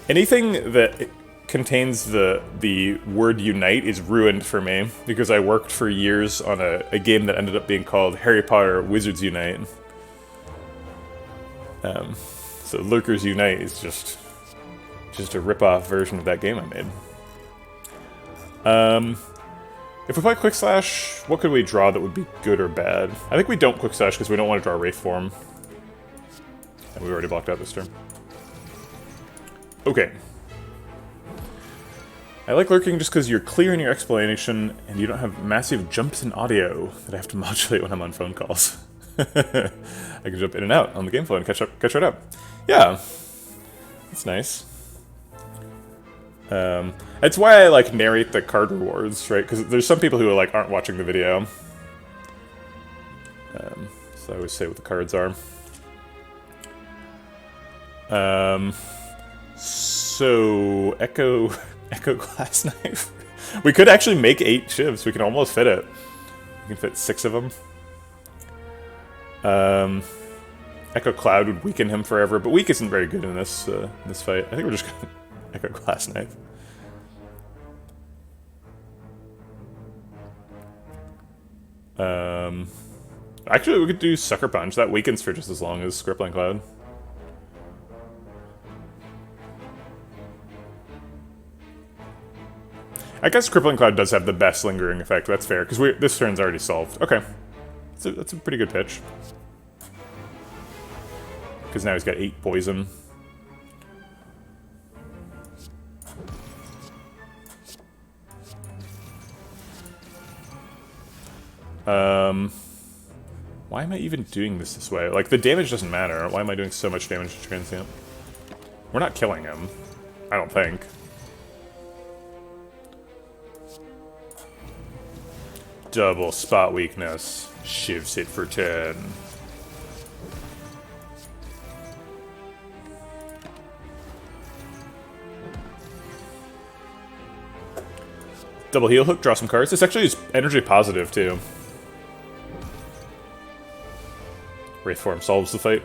Anything that contains the word unite is ruined for me, because I worked for years on a game that ended up being called Harry Potter Wizards Unite. So Lurkers Unite is just a rip-off version of that game I made. If we play Quick Slash, what could we draw that would be good or bad? I think we don't Quick Slash because we don't want to draw Wraith Form. And we already blocked out this turn. Okay. I like lurking just because you're clear in your explanation and you don't have massive jumps in audio that I have to modulate when I'm on phone calls. I can jump in and out on the game flow and catch right up. Yeah, that's nice. That's why I like narrate the card rewards, right? Because there's some people who like aren't watching the video. So I always say what the cards are. So Echo Glass Knife. We could actually make 8 shivs. We can almost fit it. We can fit 6 of them. Echo Cloud would weaken him forever, but weak isn't very good in this fight. I think we're just gonna Echo Glass Knife. Actually, we could do Sucker Punch. That weakens for just as long as Crippling Cloud. I guess Crippling Cloud does have the best lingering effect. That's fair, because this turn's already solved. Okay. That's a pretty good pitch. Because now he's got 8 poison. Why am I even doing this way? Like, the damage doesn't matter. Why am I doing so much damage to Transient? We're not killing him. I don't think. Double spot weakness. Shivs hit for 10. Double heal hook, draw some cards. This actually is energy positive, too. Wraith Form solves the fight.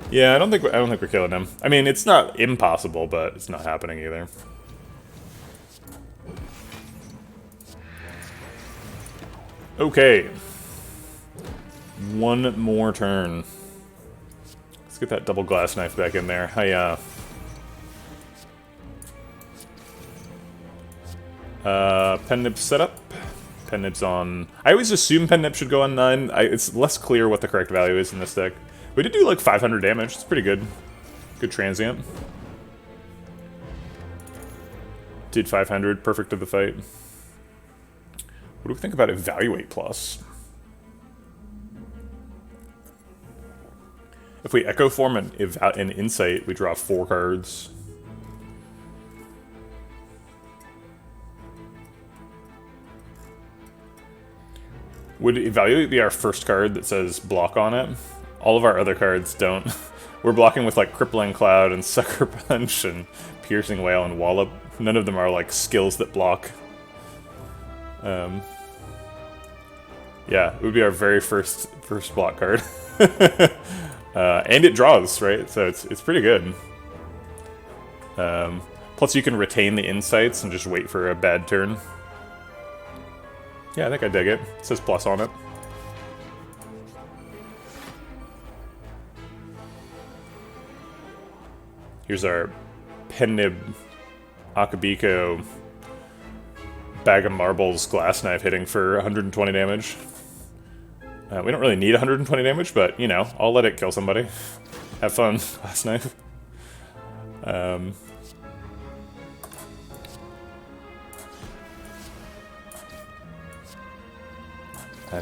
Yeah, I don't think we're killing him. I mean, it's not impossible, but it's not happening either. Okay. One more turn. Let's get that double glass knife back in there. Hiya. Pen nib setup. Pen nib's on. I always assume pen nib should go on 9. It's less clear what the correct value is in this deck. We did do like 500 damage. It's pretty good. Good transient. Did 500. Perfect to the fight. What do we think about Evaluate Plus? If we Echo Form an Insight, we draw 4 cards. Would Evaluate be our first card that says block on it? All of our other cards don't. We're blocking with like Crippling Cloud and Sucker Punch and Piercing Wail, and Wallop. None of them are like skills that block. Yeah, it would be our very first block card. And it draws, right? So it's pretty good. Plus you can retain the insights and just wait for a bad turn. Yeah, I think I dig it. It says plus on it. Here's our Pennib Akabiko Bag of Marbles Glass Knife hitting for 120 damage. We don't really need 120 damage, but, you know, I'll let it kill somebody. Have fun, Glass Knife. And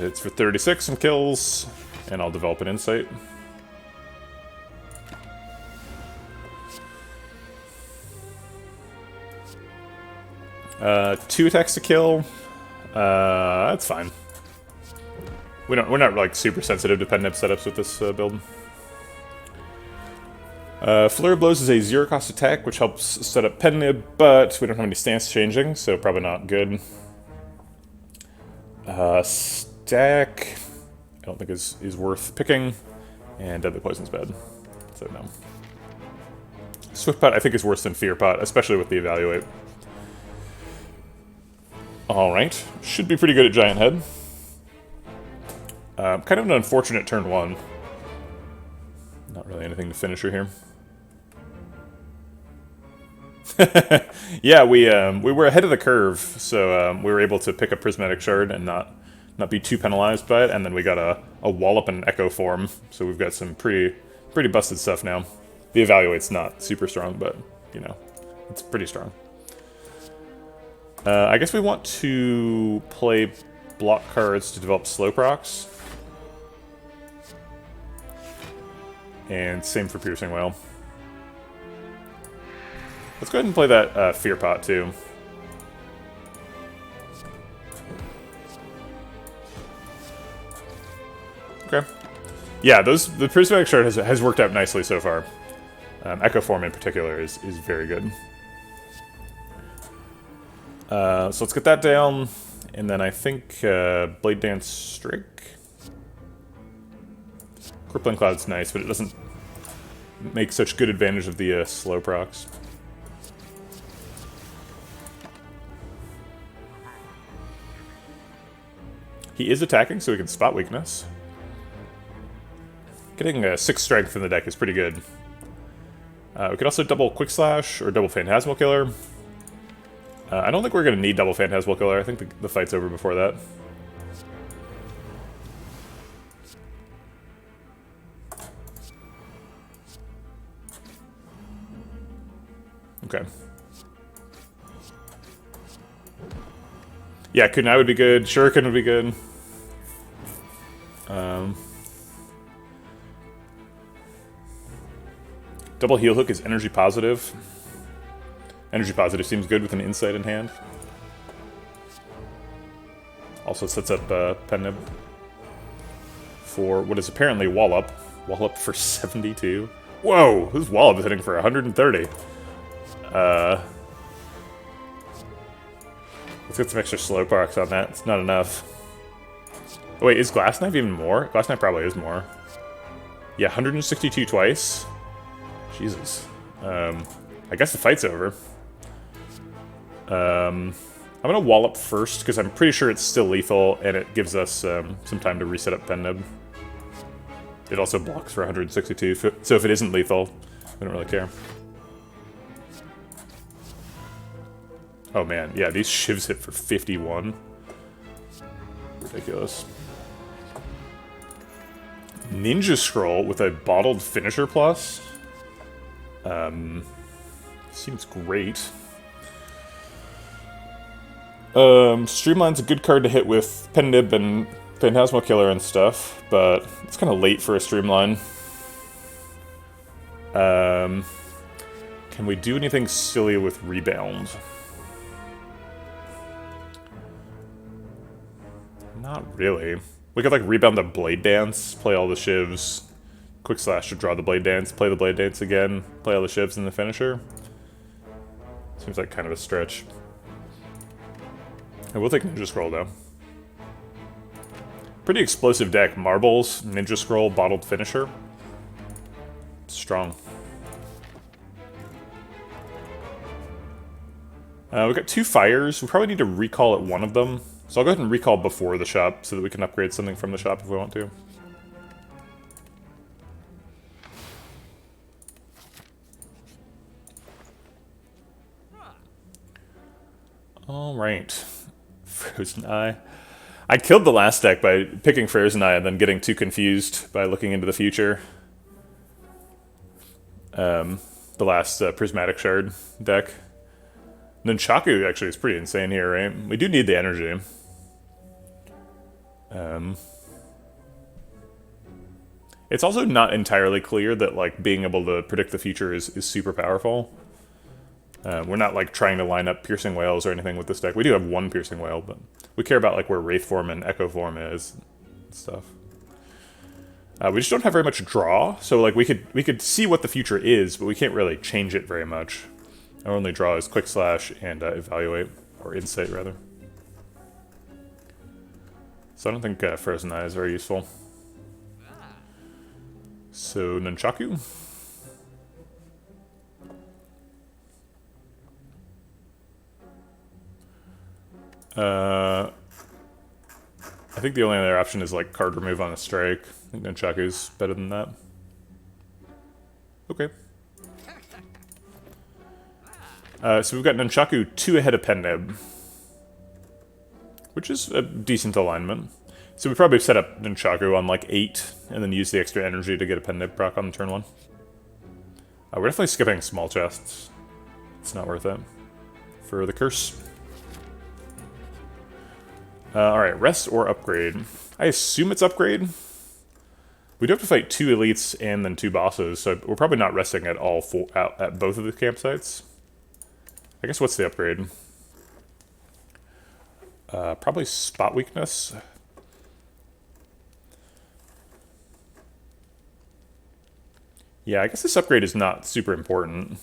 it's for 36 and kills, and I'll develop an insight. Two attacks to kill. That's fine. We're not like super sensitive to Pennib setups with this build. Flurry of Blows is a 0-cost attack, which helps set up Pennib, but we don't have any stance changing, so probably not good. Stack, I don't think is worth picking, and Deadly Poison's bad, so no. Swift Pot I think is worse than Fear Pot, especially with the Evaluate. Alright, should be pretty good at Giant Head. Kind of an unfortunate turn 1. Not really anything to finish her here. Yeah, we were ahead of the curve, so we were able to pick a Prismatic Shard and not be too penalized by it, and then we got a Wallop and Echo form, so we've got some pretty busted stuff now. The Evaluate's not super strong, but, you know, it's pretty strong. I guess we want to play block cards to develop slow procs. And same for Piercing Wail. Let's go ahead and play that Fear Pot too. Okay. Yeah, the Prismatic Shard has worked out nicely so far. Echo Form in particular is very good. So let's get that down, and then I think Blade Dance Strike. Crippling Cloud's nice, but it doesn't make such good advantage of the slow procs. He is attacking, so we can spot weakness. Getting 6 strength in the deck is pretty good. We could also double Quick Slash or double Phantasmal Killer. I don't think we're going to need double Phantasmal Killer. I think the fight's over before that. Okay. Yeah, Kunai would be good. Shuriken would be good. Double Heel Hook is energy positive. Energy positive seems good with an insight in hand. Also sets up Pennib for what is apparently Wallop. Wallop for 72. Whoa! This Wallop is hitting for 130. Let's get some extra slow procs on that. It's not enough. Oh, wait, is Glass Knife even more? Glass Knife probably is more. Yeah, 162 twice. Jesus. I guess the fight's over. I'm gonna Wallop first, because I'm pretty sure it's still lethal, and it gives us some time to reset up Pennib. It also blocks for 162, so if it isn't lethal, I don't really care. Oh man, yeah, these shivs hit for 51. Ridiculous. Ninja Scroll with a bottled finisher plus. Seems great. Streamline's a good card to hit with Pennib and Phantasmal Killer and stuff, but it's kind of late for a Streamline. Can we do anything silly with Rebound? Not really. We could like rebound the Blade Dance, play all the shivs, Quick Slash to draw the Blade Dance, play the Blade Dance again, play all the shivs in the finisher. Seems like kind of a stretch. And we'll take Ninja Scroll, though. Pretty explosive deck. Marbles, Ninja Scroll, Bottled Finisher. Strong. We've got 2 fires. We probably need to recall at one of them. So I'll go ahead and recall before the shop so that we can upgrade something from the shop if we want to. Alright. Frozen Eye. I killed the last deck by picking Frozen Eye and then getting too confused by looking into the future. The last Prismatic Shard deck. Nunchaku actually is pretty insane here, right? We do need the energy. It's also not entirely clear that like being able to predict the future is super powerful. We're not like trying to line up Piercing Whales or anything with this deck. We do have 1 Piercing Whale, but we care about like where Wraith Form and Echo Form is and stuff. We just don't have very much draw, so like we could see what the future is, but we can't really change it very much. Our only draw is Quick Slash and Evaluate, or Insight rather. So I don't think Frozen Eye is very useful. So Nunchaku. I think the only other option is like card remove on a strike. I think Nunchaku's better than that. Okay. So we've got Nunchaku 2 ahead of Pen-Nib, which is a decent alignment. So we probably set up Nunchaku on like 8, and then use the extra energy to get a Pen-Nib proc on turn 1. We're definitely skipping small chests. It's not worth it for the curse. Alright, rest or upgrade. I assume it's upgrade. We do have to fight 2 elites and then 2 bosses, so we're probably not resting at all at both of the campsites. I guess what's the upgrade? Probably spot weakness. Yeah, I guess this upgrade is not super important.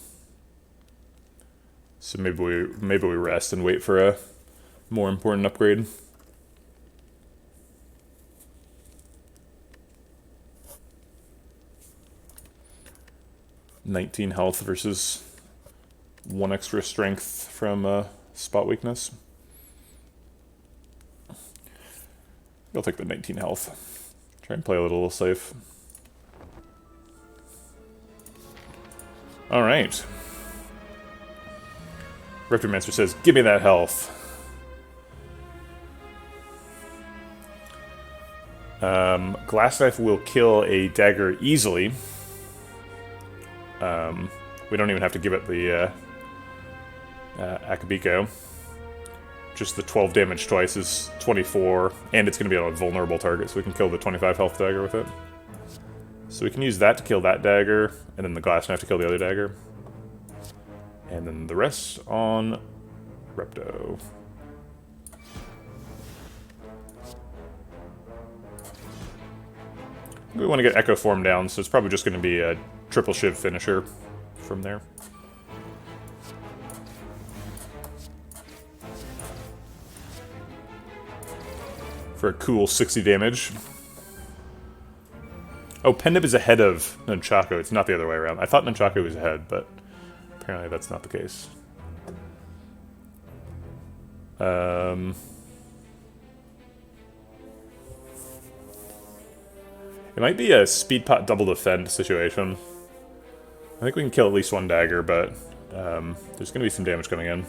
So maybe we rest and wait for a more important upgrade. $19 health versus 1 extra strength from spot weakness. I'll take the 19 health. Try and play a little safe. Alright. Reptomancer says, give me that health. Glass Knife will kill a dagger easily. We don't even have to give it the Akabiko. Just the 12 damage twice is 24, and it's going to be on a vulnerable target, so we can kill the 25 health dagger with it. So we can use that to kill that dagger, and then the Glass Knife to kill the other dagger. And then the rest on Repto. We want to get Echo Form down, so it's probably just going to be a triple Shiv finisher from there. For a cool 60 damage. Oh, Pen-Nib is ahead of Nunchaku. It's not the other way around. I thought Nunchaku was ahead, but apparently that's not the case. It might be a speed pot double defend situation. I think we can kill at least 1 dagger, but there's going to be some damage coming in.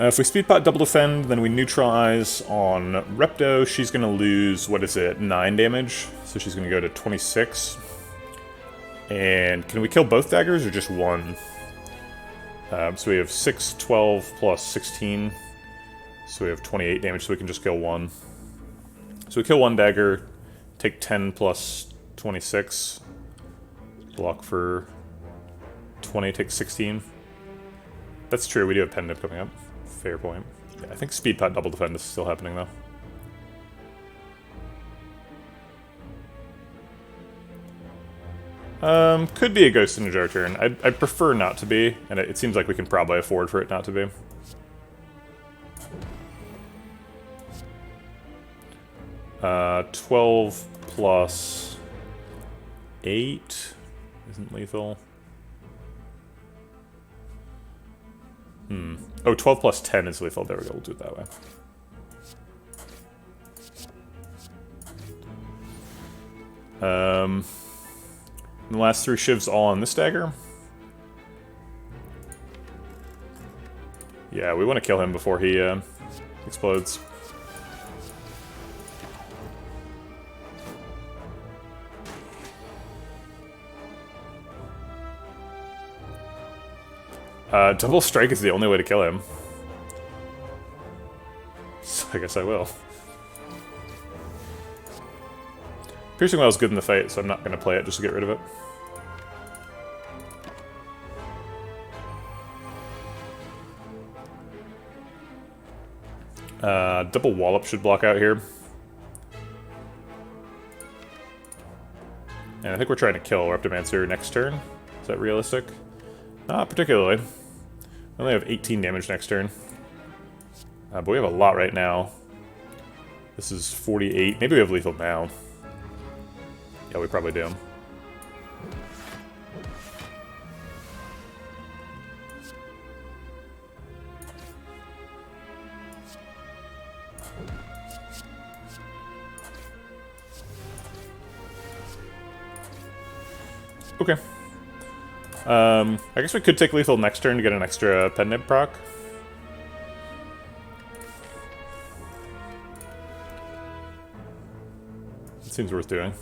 If we speed pot double defend, then we neutralize on Repto. She's going to lose, what is it, 9 damage? So she's going to go to 26. And can we kill both daggers or just 1? So we have 6, 12 plus 16. So we have 28 damage, so we can just kill 1. So we kill 1 dagger, take 10 plus 26. Block for 20, take 16. That's true, we do have Pen-Nib coming up. Fair point. Yeah, I think speed pot double defend is still happening though. Could be a Ghost Ninja our turn. I'd prefer not to be, and it seems like we can probably afford for it not to be. 12 plus 8 isn't lethal. Oh, 12 plus 10 is lethal. There we go, we'll do it that way. The last 3 shivs all on this dagger. Yeah, we want to kill him before he explodes. Double strike is the only way to kill him. So I guess I will. Piercing Well is good in the fight, so I'm not going to play it just to get rid of it. Double Wallop should block out here. And I think we're trying to kill Reptimancer next turn. Is that realistic? Not particularly. We only have 18 damage next turn. But we have a lot right now. This is 48. Maybe we have lethal now. Yeah, we probably do. Okay. I guess we could take lethal next turn to get an extra pen nib proc. It seems worth doing.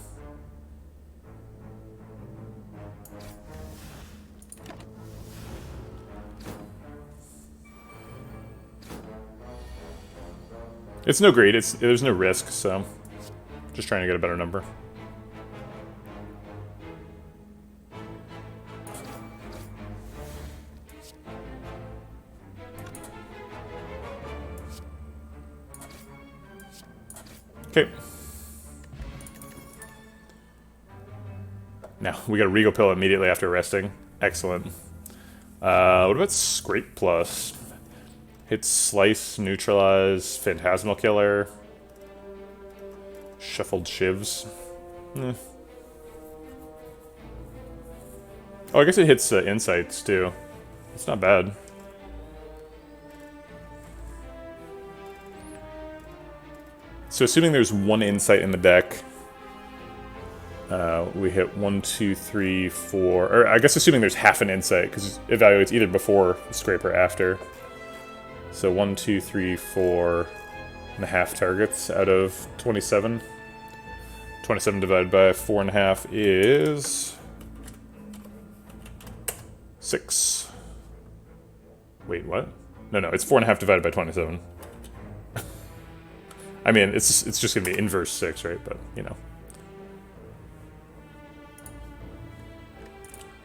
It's no greed, there's no risk, so just trying to get a better number. Okay. Now, we got a Regal Pill immediately after resting. Excellent. What about Scrape Plus? Hits Slice, Neutralize, Phantasmal Killer, Shuffled Shivs. Oh, I guess it hits Insights, too. It's not bad. So assuming there's 1 Insight in the deck, we hit 1, 2, 3, 4... Or I guess assuming there's half an Insight, because it evaluates either before the Scrape or after. So 1, 2, 3, 4 and a half targets out of 27. 27 divided by 4.5 is 6. Wait, what? No, it's 4.5 divided by 27. I mean, it's just gonna be inverse 6, right? But you know,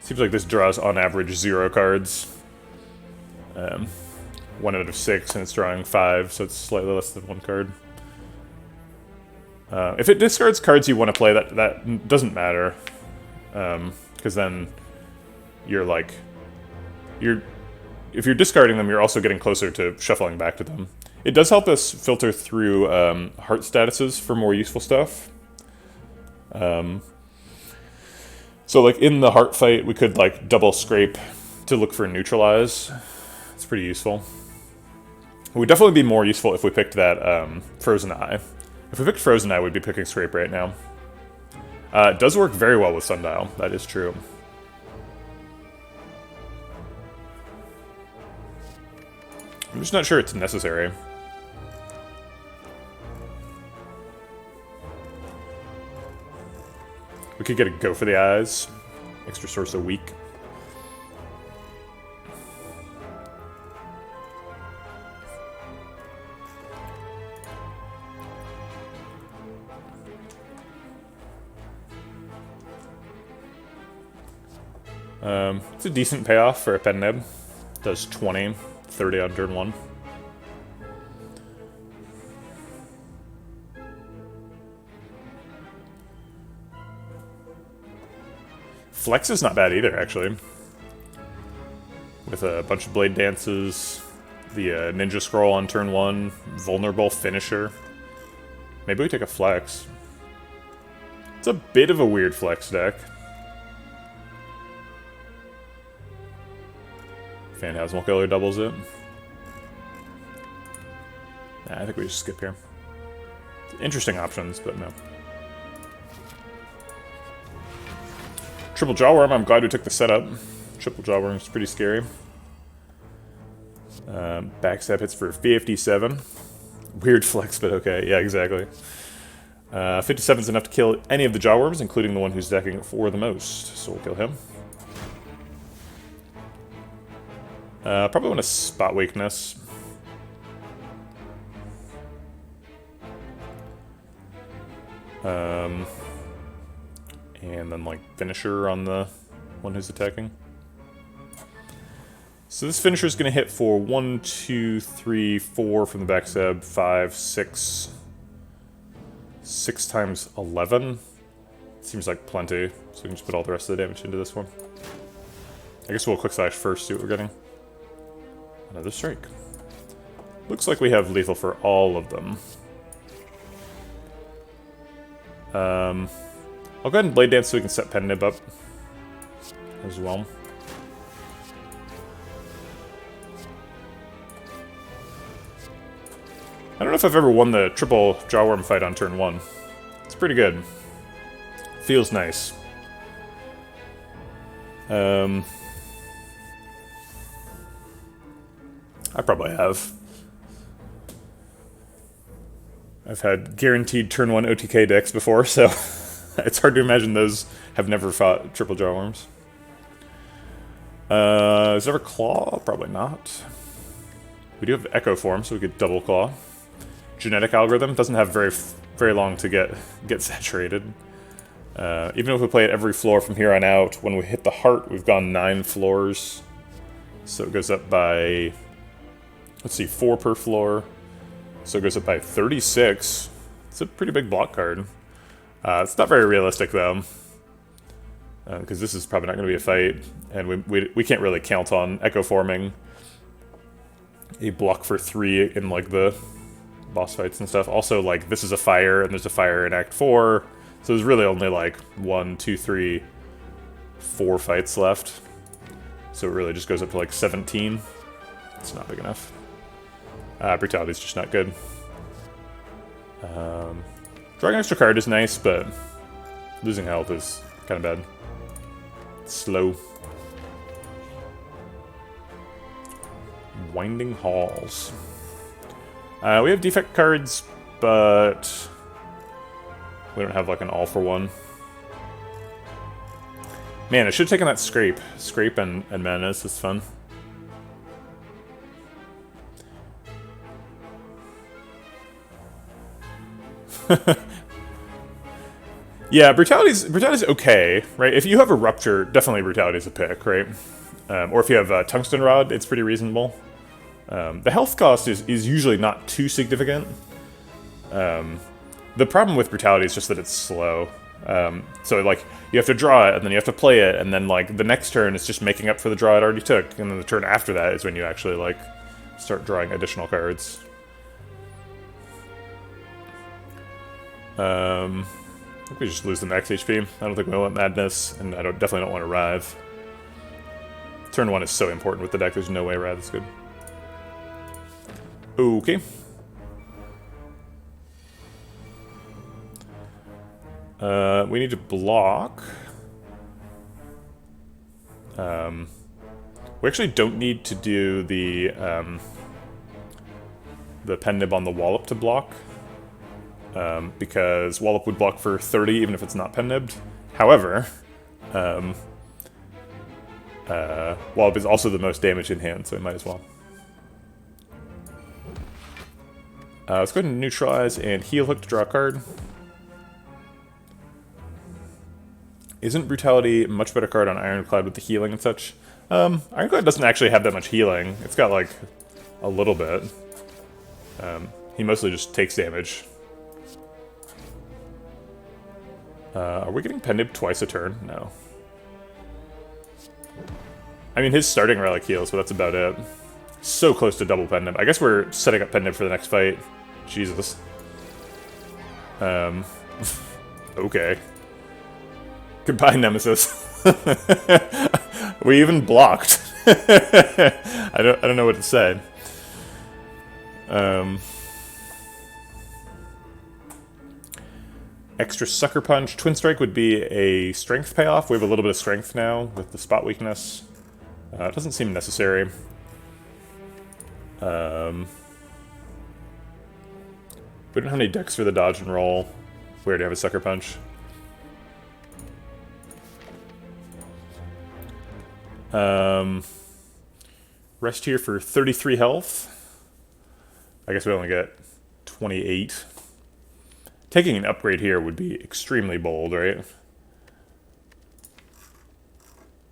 seems like this draws on average 0 cards. 1 out of 6, and it's drawing 5, so it's slightly less than 1 card. If it discards cards you want to play, that doesn't matter, because then you're like, if you're discarding them, you're also getting closer to shuffling back to them. It does help us filter through heart statuses for more useful stuff. So like in the heart fight, we could like double scrape to look for neutralize. It's pretty useful. It would definitely be more useful if we picked that Frozen Eye. If we picked Frozen Eye, we'd be picking Scrape right now. It does work very well with Sundial, that is true. I'm just not sure it's necessary. We could get a Go for the Eyes. Extra source of weak. It's a decent payoff for a pen nib. Does 20, 30 on turn 1. Flex is not bad either, actually. With a bunch of Blade Dances, the Ninja Scroll on turn 1, Vulnerable Finisher. Maybe we take a Flex. It's a bit of a weird Flex deck. Phantasmal Killer doubles it. Nah, I think we just skip here. Interesting options, but no. Triple Jawworm, I'm glad we took the setup. Triple Jawworm is pretty scary. Backstab hits for 57. Weird flex, but okay. Yeah, exactly. 57 is enough to kill any of the Jawworms, including the one who's decking it for the most. So we'll kill him. Probably want to Spot Weakness. And then, like, Finisher on the one who's attacking. So this Finisher is going to hit for 1, 2, 3, 4 from the backstab, 5, 6. 6 times 11. Seems like plenty, so we can just put all the rest of the damage into this one. I guess we'll quick slash first, see what we're getting. Another strike. Looks like we have lethal for all of them. I'll go ahead and Blade Dance so we can set Pen Nib up as well. I don't know if I've ever won the triple Jawworm fight on turn 1. It's pretty good. Feels nice. I probably have. I've had guaranteed turn 1 OTK decks before, so it's hard to imagine those have never fought triple Jawworms. Is there ever Claw? Probably not. We do have Echo Form, so we could double Claw. Genetic Algorithm doesn't have very long to get saturated. Even if we play it every floor from here on out, when we hit the heart, we've gone 9 floors. So it goes up by, let's see, 4 per floor. So it goes up by 36. It's a pretty big block card. It's not very realistic, though. Because this is probably not going to be a fight. And we can't really count on Echo Forming a block for 3 in, like, the boss fights and stuff. Also, like, this is a fire, and there's a fire in Act 4. So there's really only, like, 1, 2, 3, 4 fights left. So it really just goes up to, like, 17. It's not big enough. Brutality's just not good. Drawing an extra card is nice, but losing health is kind of bad. It's slow. Winding Halls. We have defect cards, but we don't have, like, an all-for-one. Man, I should have taken that Scrape. Scrape and Madness is fun. Yeah, Brutality's okay, right? If you have a Rupture, definitely Brutality's a pick, right? Or if you have Tungsten Rod, it's pretty reasonable. The health cost is usually not too significant. The problem with Brutality is just that it's slow. So, like, you have to draw it, and then you have to play it, and then, like, the next turn is just making up for the draw it already took, and then the turn after that is when you actually, like, start drawing additional cards. I think we just lose the max HP. I don't think we want Madness, and I definitely don't want to Writhe. Turn 1 is so important with the deck, there's no way Writhe is good. Okay. We need to block. We actually don't need to do the Pen Nib on the Wallop to block. Because Wallop would block for 30 even if it's not Pen Nibbed. However, Wallop is also the most damage in hand, so we might as well. Let's go ahead and neutralize and Heel Hook to draw a card. Isn't Brutality a much better card on Ironclad with the healing and such? Ironclad doesn't actually have that much healing. It's got, like, a little bit. He mostly just takes damage. Are we getting Pen Nib twice a turn? No. I mean, his starting relic heals, but that's about it. So close to double pendant. I guess we're setting up pendant for the next fight. Jesus. Okay. Goodbye, Nemesis. We even blocked. I don't know what to say. Extra Sucker Punch. Twin Strike would be a strength payoff. We have a little bit of strength now with the spot weakness. It doesn't seem necessary. We don't have any decks for the dodge and roll. We already have a Sucker Punch. Rest here for 33 health. I guess we only get 28. Taking an upgrade here would be extremely bold, right?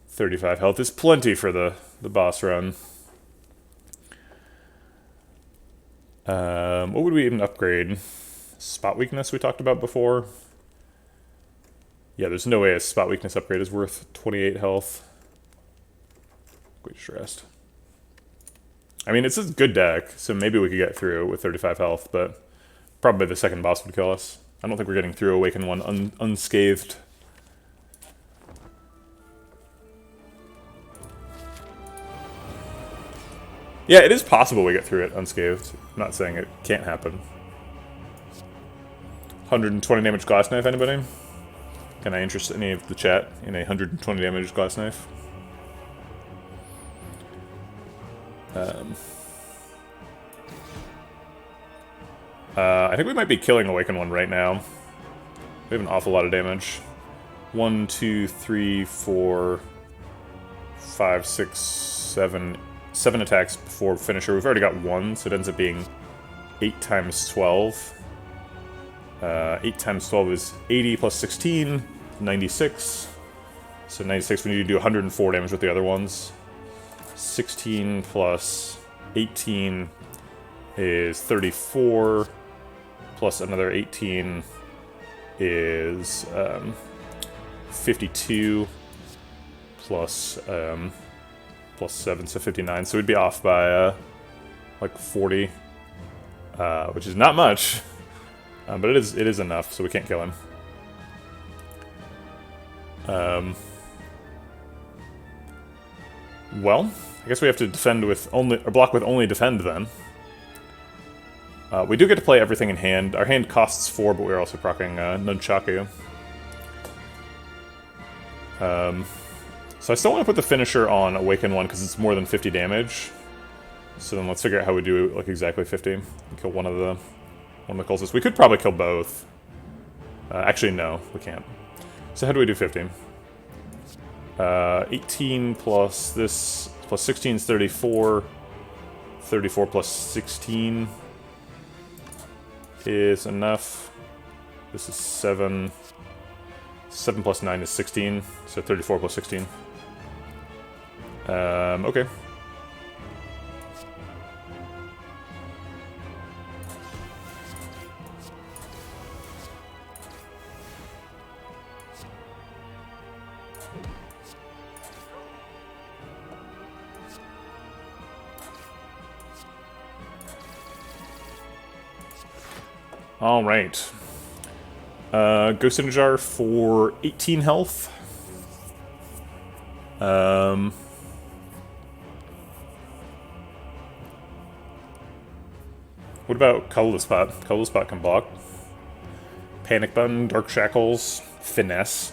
35 health is plenty for the boss run. What would we even upgrade? Spot weakness we talked about before. Yeah, there's no way a spot weakness upgrade is worth 28 health. We just rest. I mean, it's a good deck, so maybe we could get through with 35 health, but probably the second boss would kill us. I don't think we're getting through Awaken 1 unscathed. Yeah, it is possible we get through it unscathed. I'm not saying it can't happen. 120 damage glass knife, anybody? Can I interest any of the chat in a 120 damage glass knife? I think we might be killing Awaken 1 right now. We have an awful lot of damage. 1, 2, 3, 4, 5, 6, 7... 7 attacks before finisher. We've already got 1, so it ends up being 8 times 12. 8 times 12 is 80 plus 16, 96. So 96, we need to do 104 damage with the other ones. 16 plus 18 is 34, plus another 18 is 52, plus 7, so 59. So we'd be off by like 40, which is not much, but it is enough, so we can't kill him. Well, I guess we have to defend with only, or block with only defend then. We do get to play everything in hand. Our hand costs 4, but we're also proccing Nunchaku. So I still want to put the finisher on Awaken 1 because it's more than 50 damage. So then let's figure out how we do like exactly 50. Kill one of the cultists. We could probably kill both. Actually, no, we can't. So how do we do 50? 18 plus this plus 16 is 34. 34 plus 16 is enough. This is 7. 7 plus 9 is 16, so 34 plus 16. Okay. All right. Ghost in a Jar for 18 health. What about Colorless Spot? Colorless Spot can block. Panic Button, Dark Shackles, Finesse.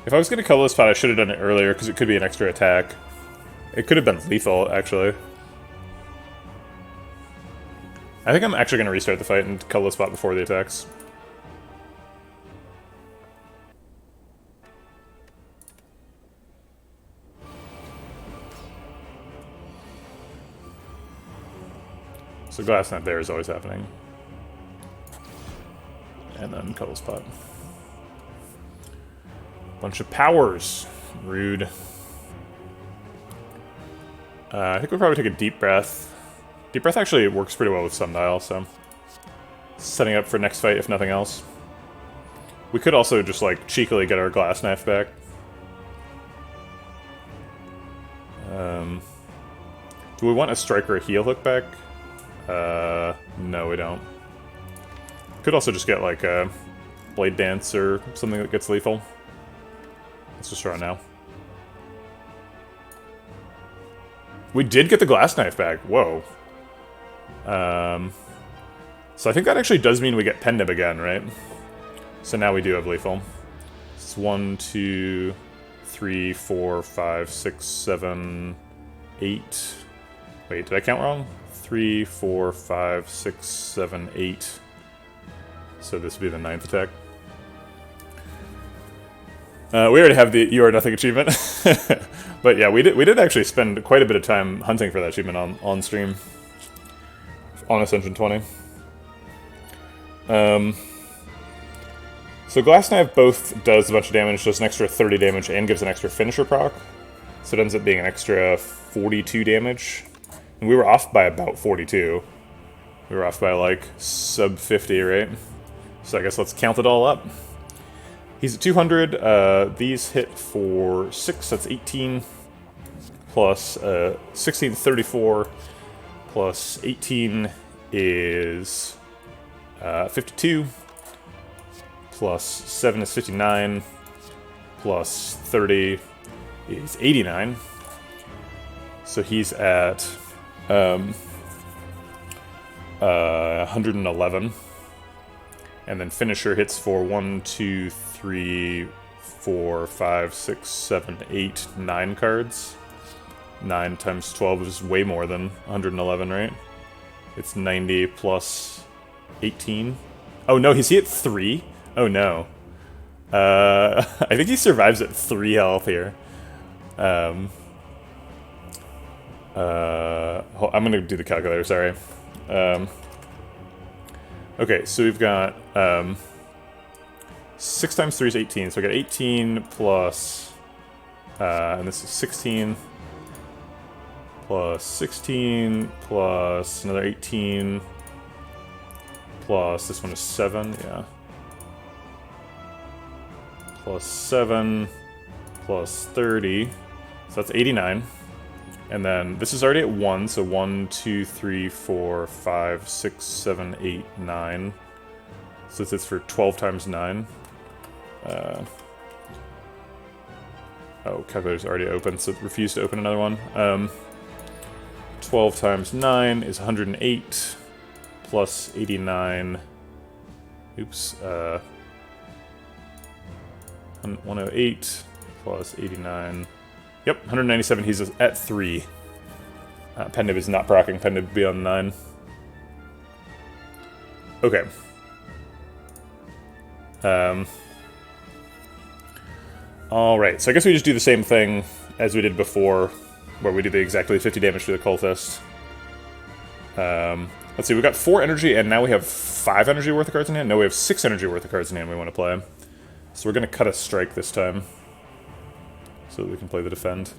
If I was going to Colorless Spot, I should have done it earlier, because it could be an extra attack. It could have been lethal, actually. I think I'm actually going to restart the fight and Colorless Spot before the attacks. So Glass Knife there is always happening. And then Colorless Spot. Bunch of powers. Rude. I think we'll probably take a deep breath. Deep breath actually works pretty well with Sundial, so setting up for next fight if nothing else. We could also just like cheekily get our glass knife back. Do we want a strike or a heel hook back? No, we don't. Could also just get like a blade dance or something that gets lethal. Let's just try it now. We did get the glass knife back. Whoa. So I think that actually does mean we get Pendib again, right? So now we do have lethal. It's 1, 2, 3, 4, 5, 6, 7, 8. Wait, did I count wrong? 3, 4, 5, 6, 7, 8. So this would be the 9th attack. We already have the You Are Nothing achievement. But yeah, we did actually spend quite a bit of time hunting for that achievement on stream. On Ascension 20. So Glass Knife both does a bunch of damage, does an extra 30 damage, and gives an extra finisher proc. So it ends up being an extra 42 damage. And we were off by about 42. We were off by like sub 50, right? So I guess let's count it all up. He's at 200. These hit for 6, that's 18. Plus 16, 34. Plus 18 is 52. Plus 7 is 59. Plus 30 is 89. So he's at 111. And then finisher hits for 1, 2, 3, 4, 5, 6, 7, 8, 9 cards. 9 times 12 is way more than 111, right? It's 90 plus 18. Oh no, is he at 3? Oh no. I think he survives at 3 health here. I'm gonna do the calculator, sorry. Okay, so we've got 6 times 3 is 18, so we got 18 plus, and this is 16, plus 16, plus another 18, plus this one is 7, yeah. Plus 7, plus 30, so that's 89. And then this is already at 1, so 1, 2, 3, 4, 5, 6, 7, 8, 9. So this is for 12 times 9. Oh, calculator's already open, so refuse to open another one. 12 times 9 is 108, plus 89. Oops. 108 plus 89. Yep, 197. He's at 3. Pendib is not proccing. Pendib be on 9. Okay. Alright, so I guess we just do the same thing as we did before, where we do the exactly 50 damage to the cultist. Let's see, we got 4 energy, and now we have 5 energy worth of cards in hand? No, we have 6 energy worth of cards in hand we want to play. So we're going to cut a strike this time, so that we can play the defend.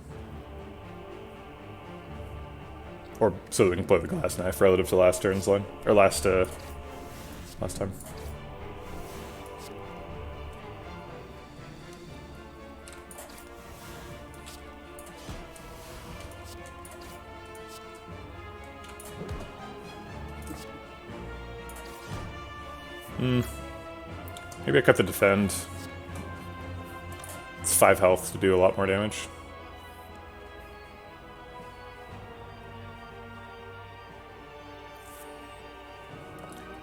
Or so that we can play the glass knife relative to last turn's line. Or last time. Maybe I cut the defend. It's 5 health to do a lot more damage.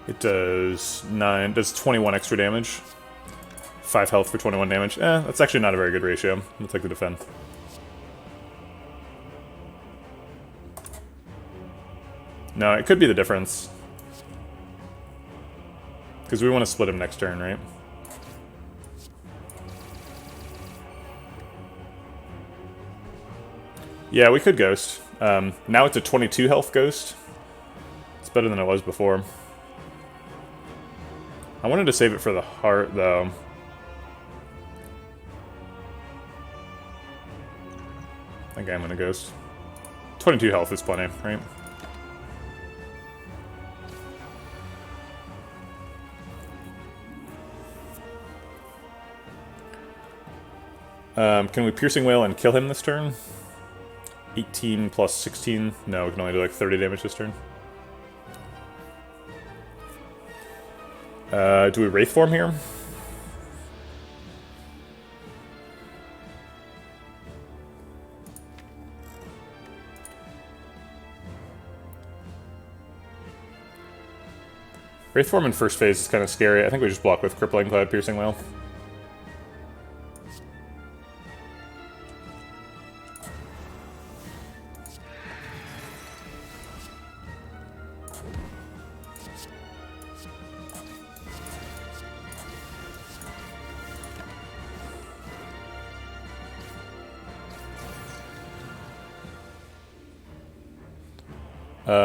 It does 21 extra damage. 5 health for 21 damage. That's actually not a very good ratio. We'll take the defend. No, it could be the difference. Because we want to split him next turn, right? Yeah, we could Ghost. Now it's a 22 health Ghost. It's better than it was before. I wanted to save it for the heart, though. I think I'm gonna Ghost. 22 health is plenty, right? Can we Piercing Wail and kill him this turn? 18 plus 16? No, we can only do like 30 damage this turn. Do we Wraith Form here? Wraith Form in first phase is kind of scary. I think we just block with Crippling Cloud, Piercing Wail.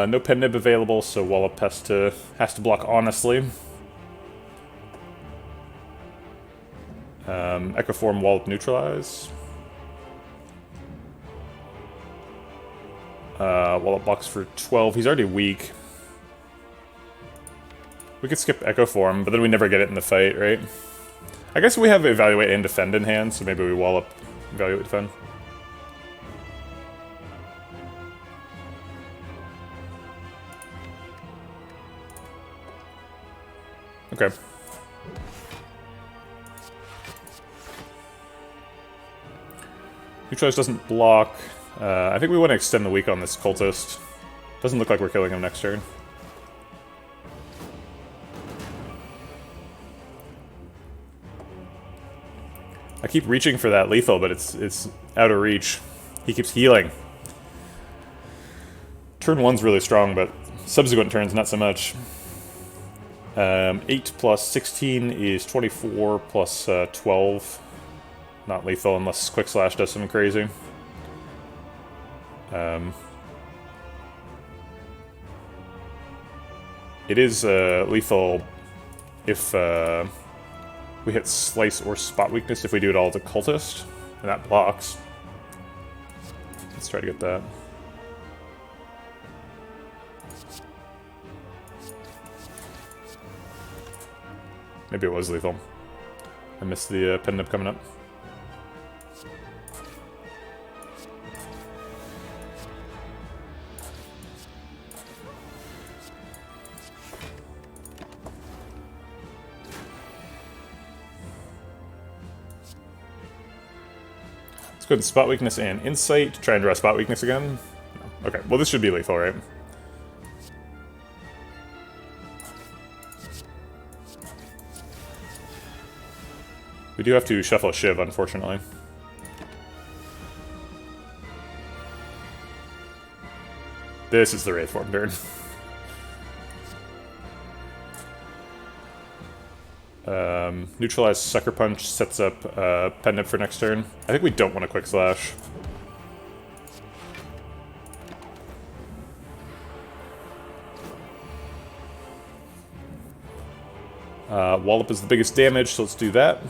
No Pen Nib available, so Wallop has to block honestly. Echo Form, Wallop neutralize. Wallop blocks for 12. He's already weak. We could skip Echo Form, but then we never get it in the fight, right? I guess we have Evaluate and Defend in hand, so maybe we Wallop, Evaluate, Defend. Okay. Neutralize doesn't block. I think we want to extend the week on this cultist. Doesn't look like we're killing him next turn. I keep reaching for that lethal, but it's out of reach. He keeps healing. Turn 1's really strong, but subsequent turns not so much. 8 plus 16 is 24 plus 12. Not lethal unless Quick Slash does something crazy. It is lethal if we hit Slice or Spot Weakness if we do it all to Cultist, and that blocks. Let's try to get that. Maybe it was lethal. I missed the Pen Nib coming up. Let's go to Spot Weakness and Insight. Try and draw Spot Weakness again. No. Okay, well this should be lethal, right? We do have to shuffle a Shiv, unfortunately. This is the Wraith Form turn. Neutralize Sucker Punch sets up Pen Nib for next turn. I think we don't want a Quick Slash. Wallop is the biggest damage, so let's do that.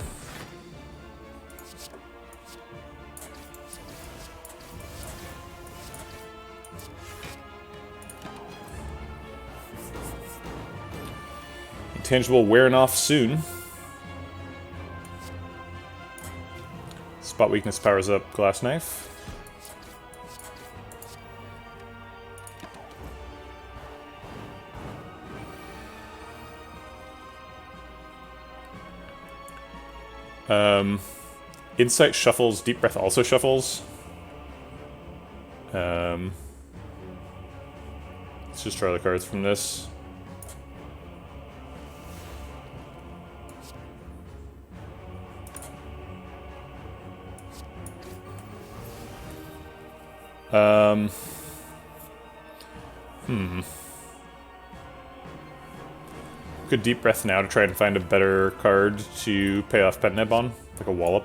Intangible wearing off soon. Spot Weakness powers up Glass Knife. Insight shuffles, Deep Breath also shuffles. Let's just try the cards from this. Good Deep Breath now to try and find a better card to pay off Pen Nib on, like a Wallop.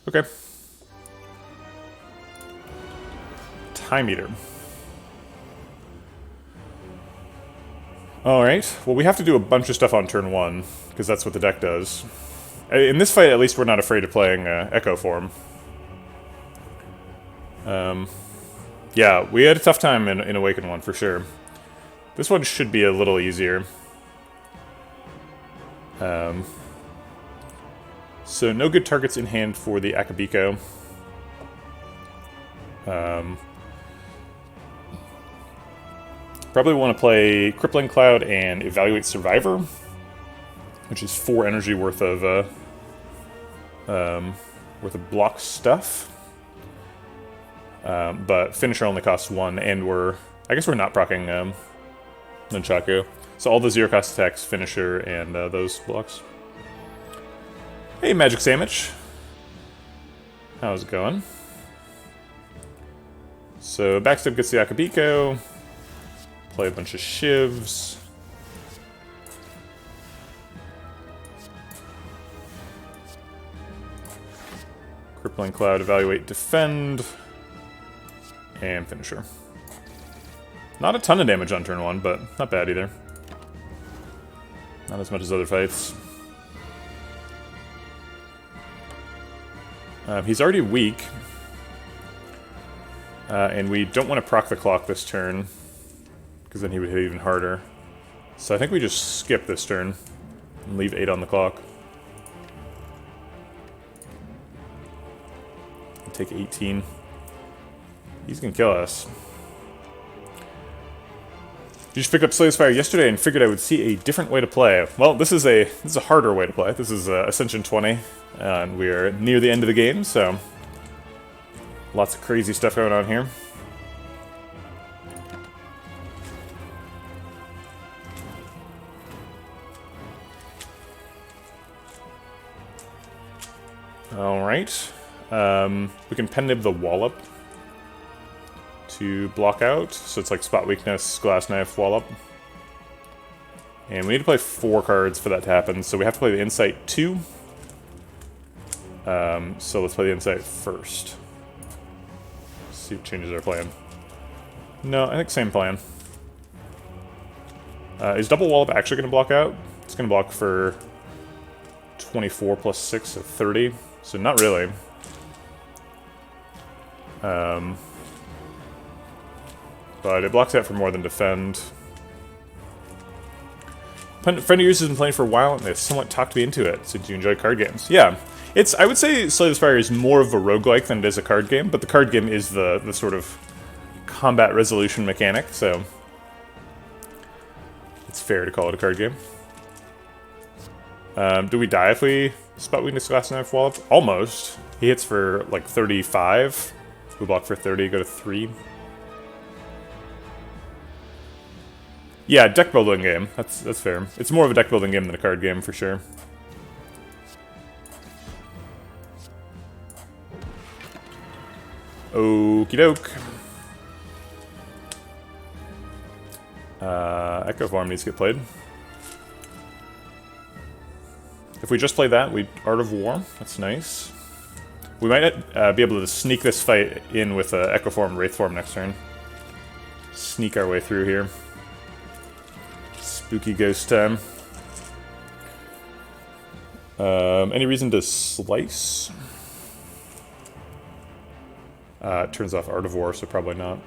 Okay. Time Eater. Alright, well we have to do a bunch of stuff on turn 1, because that's what the deck does. In this fight, at least, we're not afraid of playing Echo Form. Yeah, we had a tough time in Awaken 1, for sure. This one should be a little easier. So no good targets in hand for the Akabiko. Probably want to play Crippling Cloud and Evaluate Survivor, which is 4 energy worth of block stuff. But Finisher only costs 1, and I guess we're not proccing Nunchaku. So all the 0-cost attacks, Finisher, and those blocks. Hey, Magic Sandwich. How's it going? So backstep gets the Akabiko. Play a bunch of shivs. Crippling Cloud, Evaluate, Defend. And Finisher. Not a ton of damage on turn 1, but not bad either. Not as much as other fights. He's already weak. And we don't want to proc the clock this turn, because then he would hit even harder. So I think we just skip this turn and leave 8 on the clock. Take 18. He's gonna kill us. You just picked up Slay the Spire yesterday and figured I would see a different way to play. Well, this is a harder way to play. This is Ascension 20, and we are near the end of the game, so lots of crazy stuff going on here. Alright. We can pen nib the Wallop to block out, so it's like Spot Weakness, Glass Knife, Wallop. And we need to play 4 cards for that to happen, so we have to play the Insight 2. So let's play the Insight first. See what changes our plan. No, I think same plan. Is Double Wallop actually going to block out? It's going to block for 24 plus 6, so 30. So not really. But it blocks out for more than defend. Friend of yours has been playing for a while, and they somewhat talked me into it. So do you enjoy card games? Yeah. I would say Slay the Spire is more of a roguelike than it is a card game, but the card game is the sort of combat resolution mechanic, so it's fair to call it a card game. Do we die if we Spot Weakness, Glass Knife, Wallop? Almost. He hits for like 35. We block for 30, go to 3. Yeah, deck building game. That's fair. It's more of a deck building game than a card game for sure. Okie doke. Echo Form needs to get played. If we just play that, we Art of War. That's nice. We might be able to sneak this fight in with Echo Form, Wraith Form next turn. Sneak our way through here. Spooky ghost time. Any reason to slice? It turns off Art of War, so probably not.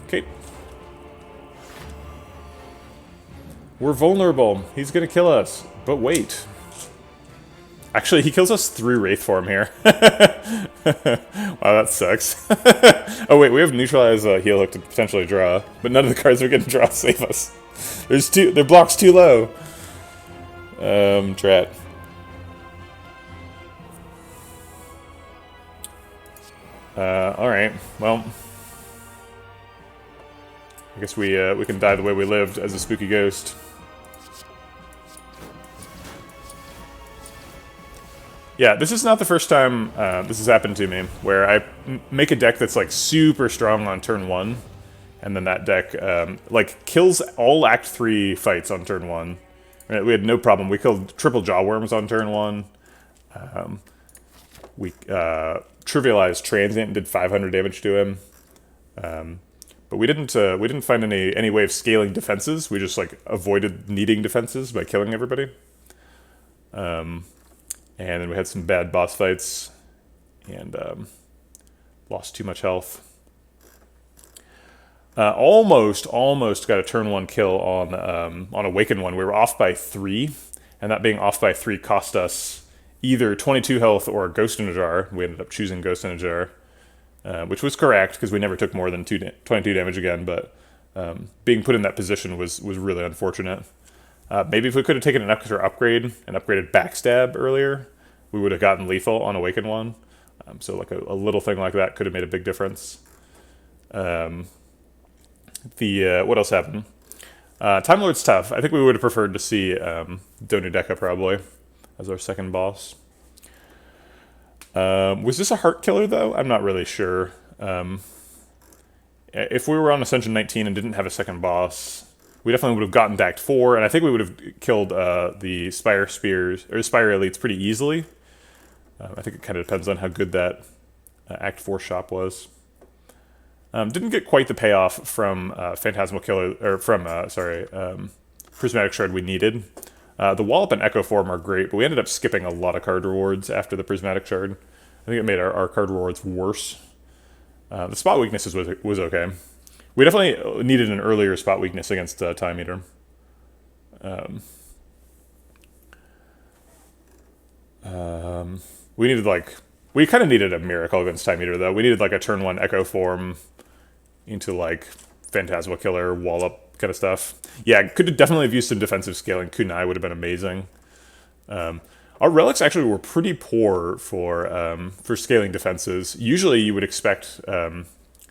Okay. We're vulnerable. He's gonna kill us. But wait. Actually, he kills us through Wraith Form here. Wow, that sucks. Oh wait, we have Neutralize Heal Hook to potentially draw, but none of the cards we're gonna draw save us. Their block's too low. Drat. Alright, well. I guess we can die the way we lived as a spooky ghost. Yeah, this is not the first time this has happened to me, where I make a deck that's like super strong on turn 1, and then that deck like kills all Act 3 fights on turn 1. We had no problem. We killed triple Jawworms on turn 1. We trivialized Transient and did 500 damage to him. But But we didn't find any way of scaling defenses. We just like avoided needing defenses by killing everybody. And then we had some bad boss fights and lost too much health. Almost got a turn 1 kill on Awakened One. We were off by 3, and that being off by 3 cost us either 22 health or Ghost in a Jar. We ended up choosing Ghost in a Jar, which was correct because we never took more than 22 damage again, but being put in that position was really unfortunate. Maybe if we could have taken an extra upgrade and upgraded Backstab earlier, we would have gotten lethal on Awakened One. So like a little thing like that could have made a big difference. What else happened? Time Lord's tough. I think we would have preferred to see Donudeka probably as our second boss. Was this a heart killer though? I'm not really sure. If we were on Ascension 19 and didn't have a second boss, we definitely would have gotten to Act 4, and I think we would have killed the Spire Spears or Spire Elites pretty easily. I think it kind of depends on how good that Act 4 shop was. Didn't get quite the payoff from Phantasmal Killer, or from, Prismatic Shard we needed. The Wallop and Echo Form are great, but we ended up skipping a lot of card rewards after the Prismatic Shard. I think it made our card rewards worse. The spot weaknesses was okay. We definitely needed an earlier spot weakness against Time Eater. We kind of needed a miracle against Time Eater, though. We needed like a turn 1 Echo Form into like Phantasmal Killer, Wallop kind of stuff. Yeah, could definitely have used some defensive scaling. Kunai would have been amazing. Our relics actually were pretty poor for scaling defenses. Usually you would expect to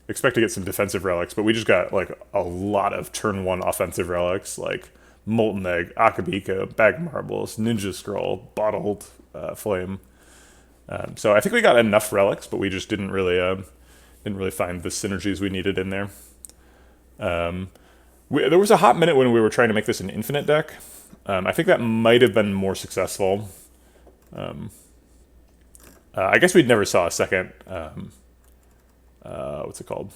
get some defensive relics, but we just got like a lot of turn 1 offensive relics like Molten Egg, Akabika, Bag of Marbles, Ninja Scroll, Bottled Flame. So I think we got enough relics, but we just didn't really find the synergies we needed in there. There was a hot minute when we were trying to make this an infinite deck. I think that might have been more successful. I guess we'd never saw a second, what's it called?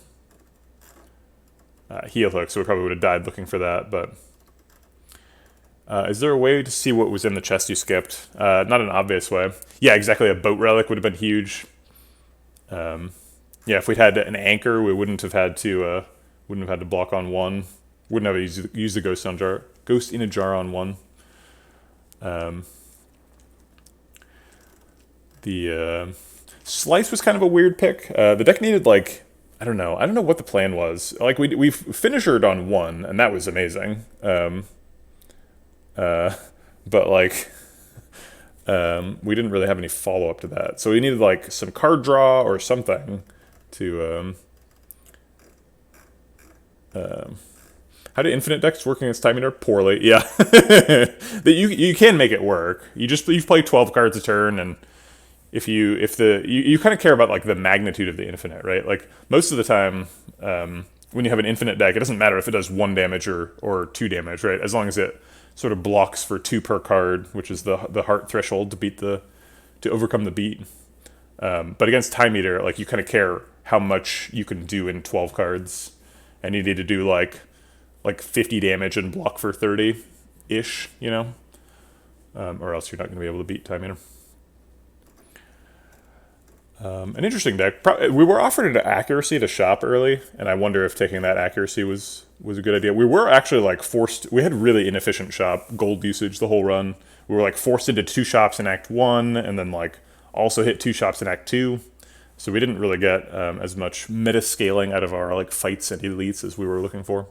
Heal hook, so we probably would have died looking for that, but... is there a way to see what was in the chest you skipped? Not an obvious way. Yeah, exactly, a boat relic would have been huge. Yeah, if we'd had an anchor, we wouldn't have had to block on 1. Wouldn't have used the Ghost in a Jar on 1. The Slice was kind of a weird pick. The deck needed like, I don't know what the plan was. Like we finishered on 1, and that was amazing. But like, we didn't really have any follow up to that, so we needed like some card draw or something to. How do infinite decks work against Time Eater? Poorly, yeah. You can make it work. You play 12 cards a turn, and if you kind of care about like the magnitude of the infinite, right? Like most of the time, when you have an infinite deck, it doesn't matter if it does 1 damage or 2 damage, right? As long as it sort of blocks for 2 per card, which is the heart threshold to overcome the beat. But against Time Eater, like you kind of care how much you can do in 12 cards, and you need to do like 50 damage and block for 30-ish, you know? Or else you're not going to be able to beat Time Eater. An interesting deck. We were offered an accuracy to shop early, and I wonder if taking that accuracy was a good idea. We were actually like forced. We had really inefficient shop gold usage the whole run. We were like forced into 2 shops in Act 1, and then like also hit 2 shops in Act 2. So we didn't really get as much meta scaling out of our like fights and elites as we were looking for.